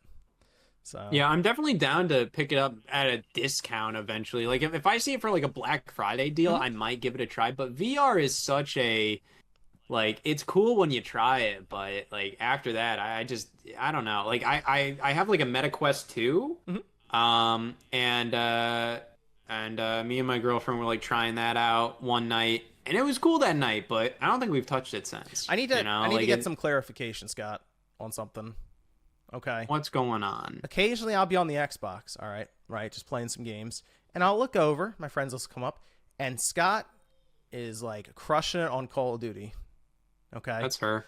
So yeah, I'm definitely down to pick it up at a discount eventually. Like if I see it for like a Black Friday deal, I might give it a try. But VR is such a it's cool when you try it, but like after that, I don't know. Like I have like a MetaQuest 2, and me and my girlfriend were like trying that out one night, and it was cool that night. But I don't think we've touched it since. I need to get some clarification, Scott, on something. Okay, what's going on? Occasionally, I'll be on the Xbox. All right, just playing some games, and I'll look over. My friends will come up, and Scott is like crushing it on Call of Duty. Okay. That's her.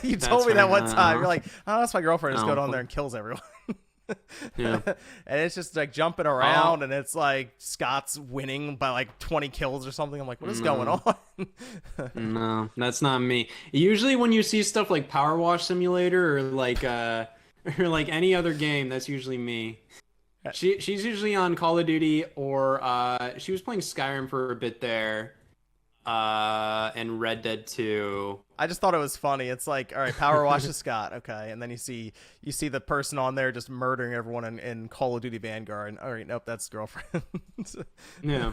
You told me that one time. You're like, oh, that's my girlfriend. Just goes on there and kills everyone. Yeah. And it's just like jumping around, and it's like Scott's winning by like 20 kills or something. I'm like, what is going on? No, that's not me. Usually when you see stuff like Power Wash Simulator or like any other game, that's usually me. She's usually on Call of Duty, or she was playing Skyrim for a bit there. And Red Dead 2. I just thought it was funny. It's like, all right, Power Wash is Scott, okay, and then you see the person on there just murdering everyone in Call of Duty Vanguard. And, all right, nope, that's girlfriend. Yeah,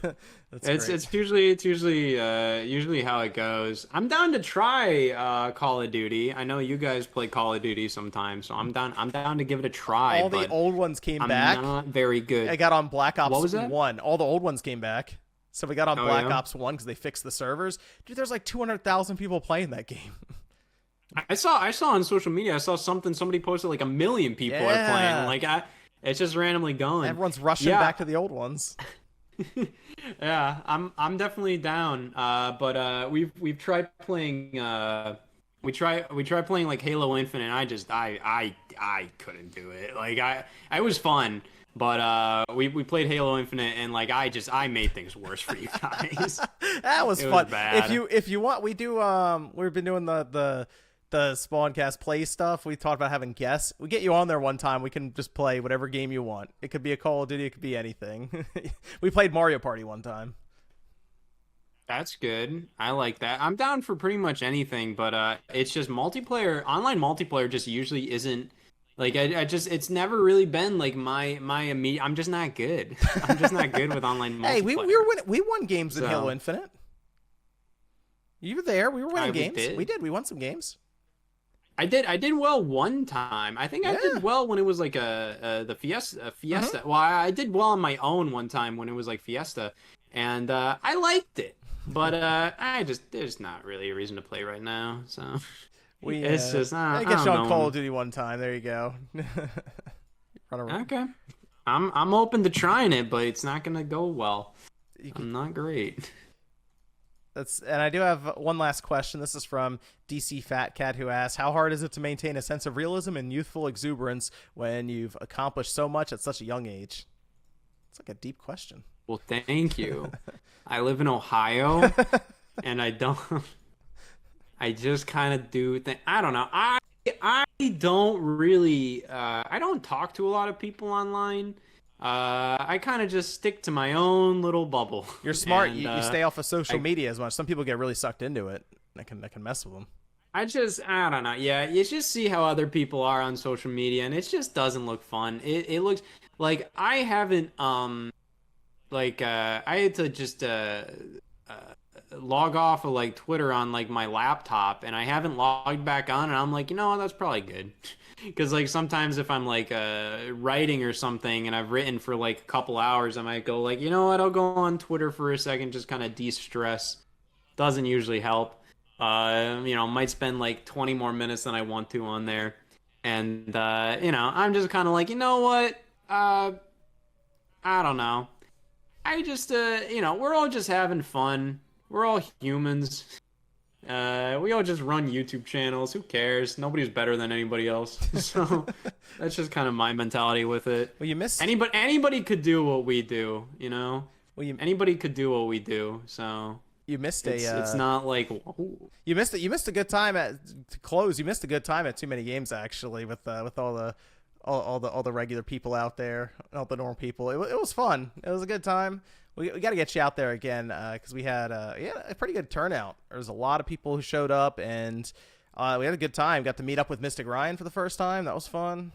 it's usually how it goes. I'm down to try Call of Duty. I know you guys play Call of Duty sometimes, so I'm down to give it a try. All the old ones came back. I'm not very good. I got on Black Ops What was that? 1. All the old ones came back. So we got on Black Ops 1 because they fixed the servers. Dude, there's like 200,000 people playing that game. I saw on social media, I saw somebody posted like 1 million people are playing. Like it's just randomly going. Everyone's rushing back to the old ones. Yeah, I'm definitely down. But we've tried playing we tried playing like Halo Infinite, and I couldn't do it. Like it was fun. But we played Halo Infinite, and like I made things worse for you guys. That was fun. Bad. If you want, we do we've been doing the Spawncast play stuff. We talked about having guests. We get you on there one time. We can just play whatever game you want. It could be a Call of Duty. It could be anything. We played Mario Party one time. That's good. I like that. I'm down for pretty much anything, but it's just multiplayer. Online multiplayer just usually isn't Like it's never really been like my immediate. I'm just not good. I'm just not good with online multiplayer. Hey, we won games in Halo Infinite. You were there. We were winning games. We did. We won some games. I did well one time. I think I did well when it was like the Fiesta. Well, I did well on my own one time when it was like Fiesta, and I liked it. But there's not really a reason to play right now. So it's just I get you on Call of Duty one time. There you go. Okay, I'm open to trying it, but it's not gonna go well. I'm not great. And I do have one last question. This is from DC Fat Cat, who asks, how hard is it to maintain a sense of realism and youthful exuberance when you've accomplished so much at such a young age? It's like a deep question. Well, thank you. I live in Ohio, and I just kind of do things. I don't know. I don't really, I don't talk to a lot of people online. I kind of just stick to my own little bubble. You're smart. And, you stay off of social media as much. Some people get really sucked into it. That can mess with them. I don't know. Yeah, you just see how other people are on social media, and it just doesn't look fun. It looks like I haven't I had to just log off of like Twitter on like my laptop, and I haven't logged back on, and I'm like, you know what, that's probably good. Because like sometimes if I'm like writing or something and I've written for like a couple hours, I might go like, you know what, I'll go on Twitter for a second, just kind of de-stress. Doesn't usually help. Might spend like 20 more minutes than I want to on there. And I'm just kind of like, you know what, I don't know. I just we're all just having fun. We're all humans. We all just run YouTube channels. Who cares? Nobody's better than anybody else. So that's just kind of my mentality with it. Well, you missed anybody could do what we do, you know. Well, anybody could do what we do. So you missed it's not like you missed it. You missed a good time to close. You missed a good time at too many games actually with all the regular people out there, all the normal people. It was fun. It was a good time. We got to get you out there again because we had a pretty good turnout. There was a lot of people who showed up, and we had a good time. Got to meet up with Mystic Ryan for the first time. That was fun.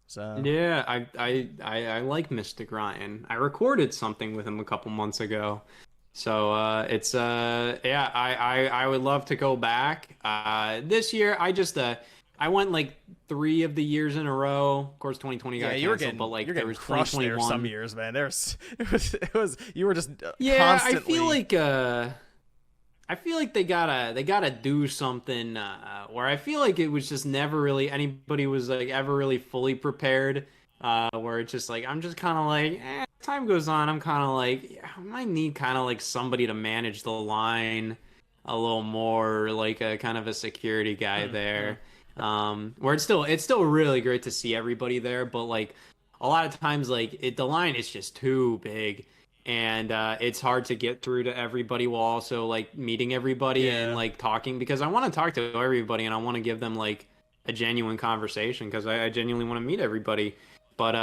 So yeah, I like Mystic Ryan. I recorded something with him a couple months ago. So I would love to go back. This year I went like 3 of the years in a row. Of course, 2020 got canceled, but like there was crushed 2021. There some years, man. It was you were just constantly... I feel like they gotta do something where I feel like it was just never really anybody was like ever really fully prepared. Where it's just like I'm just kind of like time goes on. I'm kind of like I might need kind of like somebody to manage the line a little more, like a kind of a security guy there. Where it's still really great to see everybody there, but like a lot of times like the line is just too big, and it's hard to get through to everybody while also like meeting everybody and like talking, because I want to talk to everybody and I want to give them like a genuine conversation because I genuinely want to meet everybody. But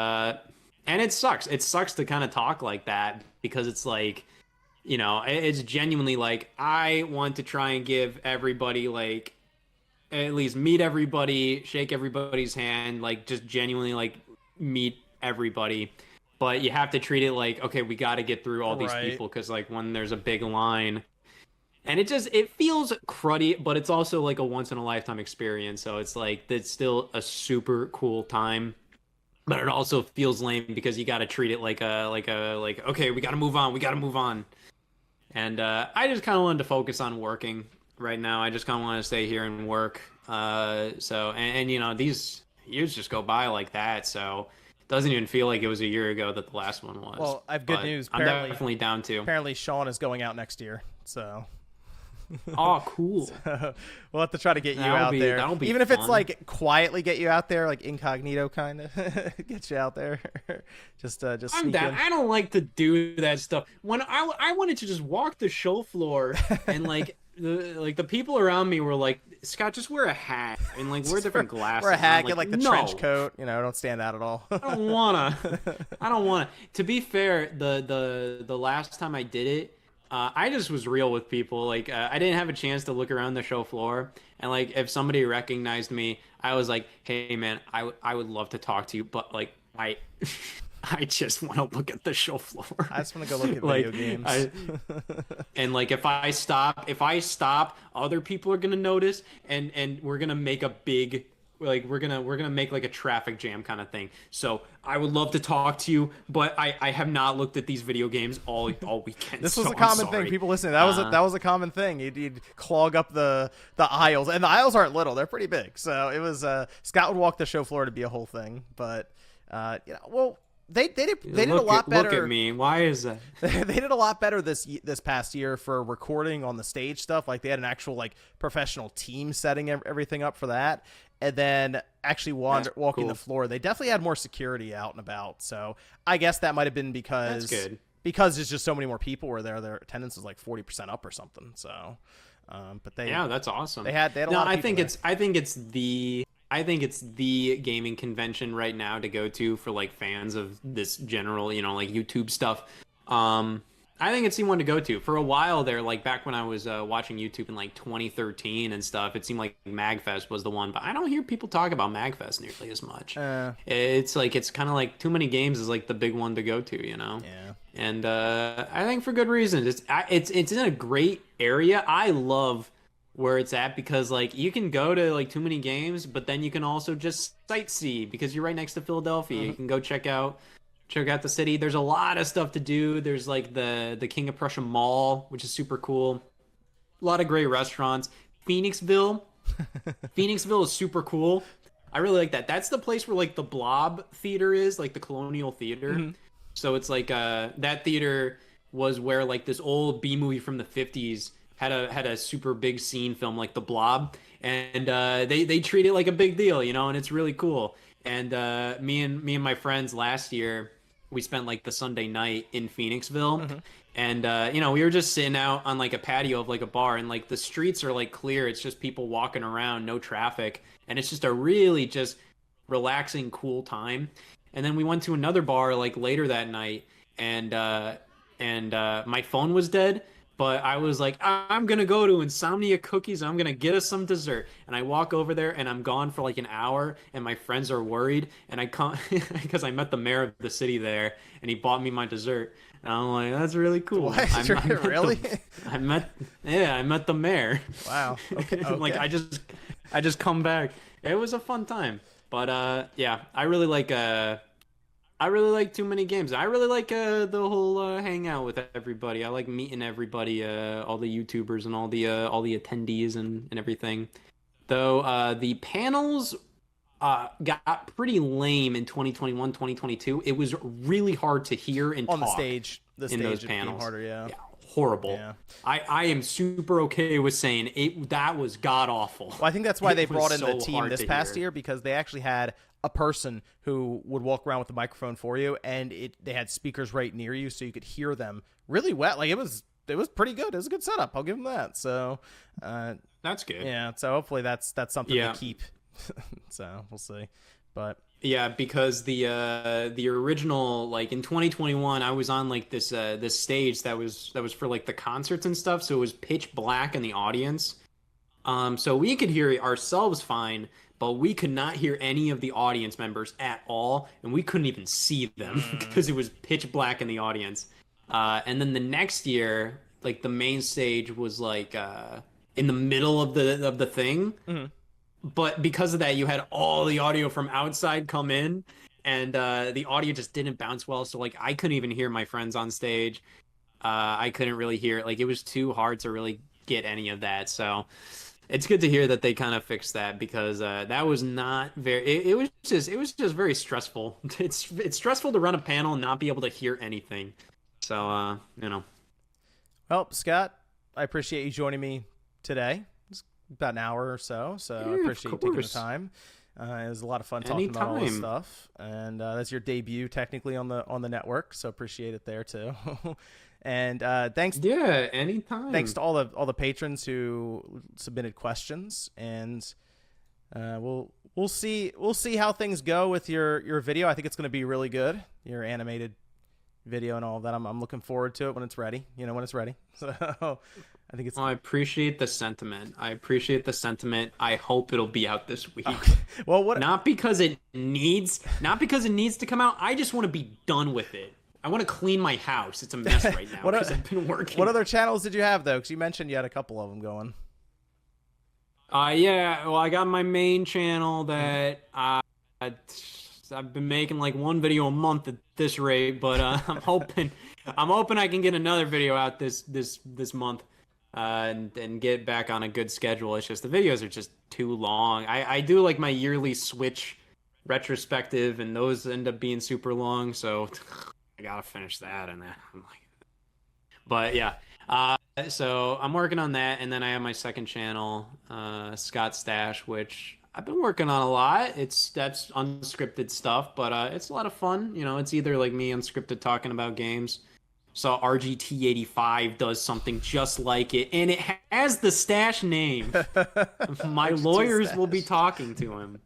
and it sucks to kind of talk like that because it's like, it's genuinely like I want to try and give everybody like at least meet everybody, shake everybody's hand, like just genuinely like meet everybody. But you have to treat it like, okay, we got to get through all these people because like when there's a big line, and it feels cruddy, but it's also like a once in a lifetime experience. So it's like it's still a super cool time, but it also feels lame because you got to treat it like okay, we got to move on. And I just kind of wanted to focus on working. Right now, I just kind of want to stay here and work. So these years just go by like that. So it doesn't even feel like it was a year ago that the last one was. Well, I have good news. I'm definitely down to. Apparently, Sean is going out next year. So. Oh, cool. So we'll have to try to get you out there. That'll be even if fun. it's like quietly get you out there, like incognito kind of get you out there. just I'm down. I don't like to do that stuff. When I wanted to just walk the show floor and like. The people around me were like, Scott, just wear a hat and like wear different glasses. Wear a hat, get like the trench coat. Don't stand out at all. I don't wanna. To be fair, the last time I did it, I just was real with people. Like I didn't have a chance to look around the show floor, And like if somebody recognized me, I was like, hey man, I would love to talk to you, but like I I just want to look at the show floor. I just want to go look at like video games. and like if I stop, other people are gonna notice, and we're gonna make a big, like we're gonna make like a traffic jam kind of thing. So I would love to talk to you, but I have not looked at these video games all weekend. This was so a common I'm thing. sorry. People listening, that was a common thing. You'd clog up the aisles, and the aisles aren't little; they're pretty big. So it was Scott would walk the show floor to be a whole thing. But well. They did a lot better. Look at me. Why is that? They did a lot better this past year for recording on the stage stuff. Like they had an actual like professional team setting everything up for that, and then actually walking the floor. They definitely had more security out and about. So I guess that might have been because That's good. Because there's just so many more people were there. Their attendance was like 40% up or something. So, but that's awesome. They had a lot of people there. I think it's the gaming convention right now to go to for like fans of this general, like YouTube stuff. I think it's the one to go to. For a while there, like back when I was watching YouTube in like 2013 and stuff, it seemed like MagFest was the one, but I don't hear people talk about MagFest nearly as much. It's kind of like too many games is like the big one to go to, Yeah. And I think for good reasons. It's in a great area. I love where it's at because like you can go to like too many games, but then you can also just sightsee because you're right next to Philadelphia. You can go check out the city. There's a lot of stuff to do. There's like the King of Prussia Mall, which is super cool. A lot of great restaurants. Phoenixville is super cool. I really like that. That's the place where like the Blob Theater is, like the Colonial Theater. Mm-hmm. So it's like that theater was where like this old B movie from the 50s had a super big scene film like The Blob, and they treat it like a big deal, and it's really cool. And me and my friends last year, we spent like the Sunday night in Phoenixville, mm-hmm. and we were just sitting out on like a patio of like a bar, and like the streets are like clear. It's just people walking around, no traffic, and it's just a really just relaxing, cool time. And then we went to another bar like later that night, and my phone was dead. But I was like, I'm going to go to Insomnia Cookies. I'm going to get us some dessert. And I walk over there, and I'm gone for like an hour, and my friends are worried. And I come because I met the mayor of the city there, and he bought me my dessert. And I'm like, that's really cool. What? Really? I met the mayor. Wow. Okay. Like I just come back. It was a fun time. But I really like too many games. I really like the whole hangout with everybody. I like meeting everybody, all the YouTubers and all the attendees and everything. Though the panels got pretty lame in 2021, 2022. It was really hard to hear and on talk the stage. In those panels, harder, yeah. Horrible. Yeah. I am super okay with saying that was god awful. Well, I think that's why they brought in the team this past year, because they actually had a person who would walk around with the microphone for you, and they had speakers right near you, so you could hear them really well. Like it was pretty good. It was a good setup. I'll give them that. So that's good. Yeah. So hopefully that's something to keep. So we'll see. But yeah, because the original, like in 2021, I was on like this stage that was for like the concerts and stuff. So it was pitch black in the audience. So we could hear ourselves fine, but we could not hear any of the audience members at all, and we couldn't even see them because it was pitch black in the audience. And then the next year, like the main stage was like in the middle of the thing. Mm-hmm. But because of that, you had all the audio from outside come in, and the audio just didn't bounce well. So like I couldn't even hear my friends on stage. I couldn't really hear it. Like it was too hard to really get any of that. So it's good to hear that they kind of fixed that, because that was not very. It was just very stressful. It's stressful to run a panel and not be able to hear anything. So Well, Scott, I appreciate you joining me today. About an hour or so, I appreciate you taking the time. It was a lot of fun talking about all this stuff, and that's your debut technically on the network, so appreciate it there too. And thanks. Yeah, anytime. Thanks to all the patrons who submitted questions, and we'll see how things go with your video. I think it's going to be really good. Your animated video and all of that. I'm looking forward to it when it's ready. When it's ready. So. I think it's. Well, I appreciate the sentiment. I hope it'll be out this week. Well, what? Not because it needs to come out. I just want to be done with it. I want to clean my house. It's a mess right now because I've been working. What other channels did you have though? Because you mentioned you had a couple of them going. Yeah. Well, I got my main channel that I've been making like one video a month at this rate, but I'm hoping I can get another video out this month, and get back on a good schedule. It's just the videos are just too long. I do like my yearly Switch retrospective, and those end up being super long, so I gotta finish that. And I'm like, but yeah. So I'm working on that, and then I have my second channel, Scott Stash, which I've been working on a lot. That's unscripted stuff, but it's a lot of fun. You know, it's either like me unscripted talking about games. So RGT85 does something just like it, and it has the Stash name. My lawyers will be talking to him.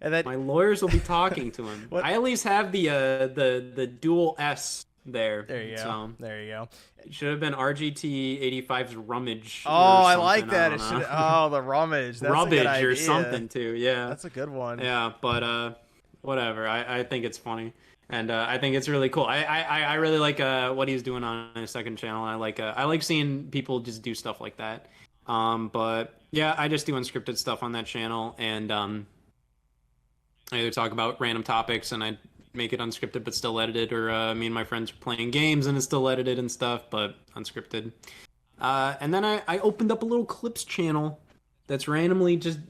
And then my lawyers will be talking to him. I at least have the dual S there. There you go. So there you go. It should have been RGT85's rummage. Oh, I like that. It should. Oh, the rummage. That's rummage a good idea. or something too. Yeah, that's a good one. Yeah, but whatever. I think it's funny, and I think it's really cool. I really like what he's doing on his second channel. I like seeing people just do stuff like that. But yeah, I just do unscripted stuff on that channel, and I either talk about random topics and I make it unscripted but still edited, or me and my friends are playing games and it's still edited and stuff but unscripted. And then I opened up a little clips channel that's randomly just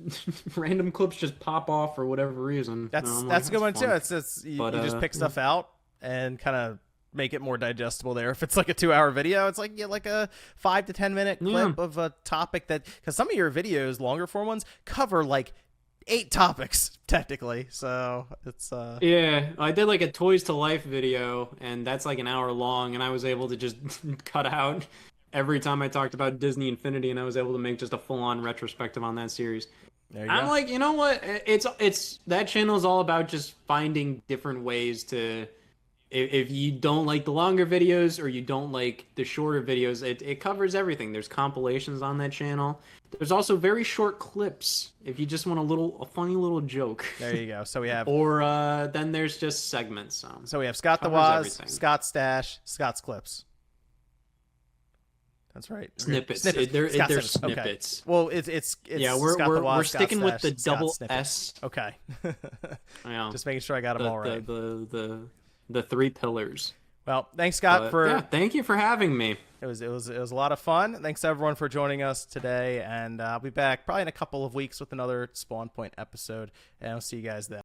random clips just pop off for whatever reason. That's a good one too. It's you just pick stuff out and kind of make it more digestible there. If it's like a 2-hour video, it's like like a 5 to 10 minute clip of a topic that, because some of your videos, longer form ones, cover like 8 topics technically, so it's yeah, I did like a Toys to Life video, and that's like an hour long, and I was able to just cut out every time I talked about Disney Infinity, and I was able to make just a full-on retrospective on that series. I'm like, you know what, it's that channel is all about just finding different ways to, if you don't like the longer videos or you don't like the shorter videos, it covers everything. There's compilations on that channel. There's also very short clips if you just want a funny little joke. There you go. So we have, or then there's just segments. So we have Scott the Waz, Scott Stash, Scott's Clips. That's right. Snippets. They're snippets. Okay. Well, it's yeah. We're sticking Stash, with the double S. Okay. Yeah. Just making sure I got them all right. The 3 pillars. Well, thanks, Scott, thank you for having me. It was a lot of fun. Thanks everyone for joining us today, and I'll be back probably in a couple of weeks with another Spawnpoint episode, and I'll see you guys then.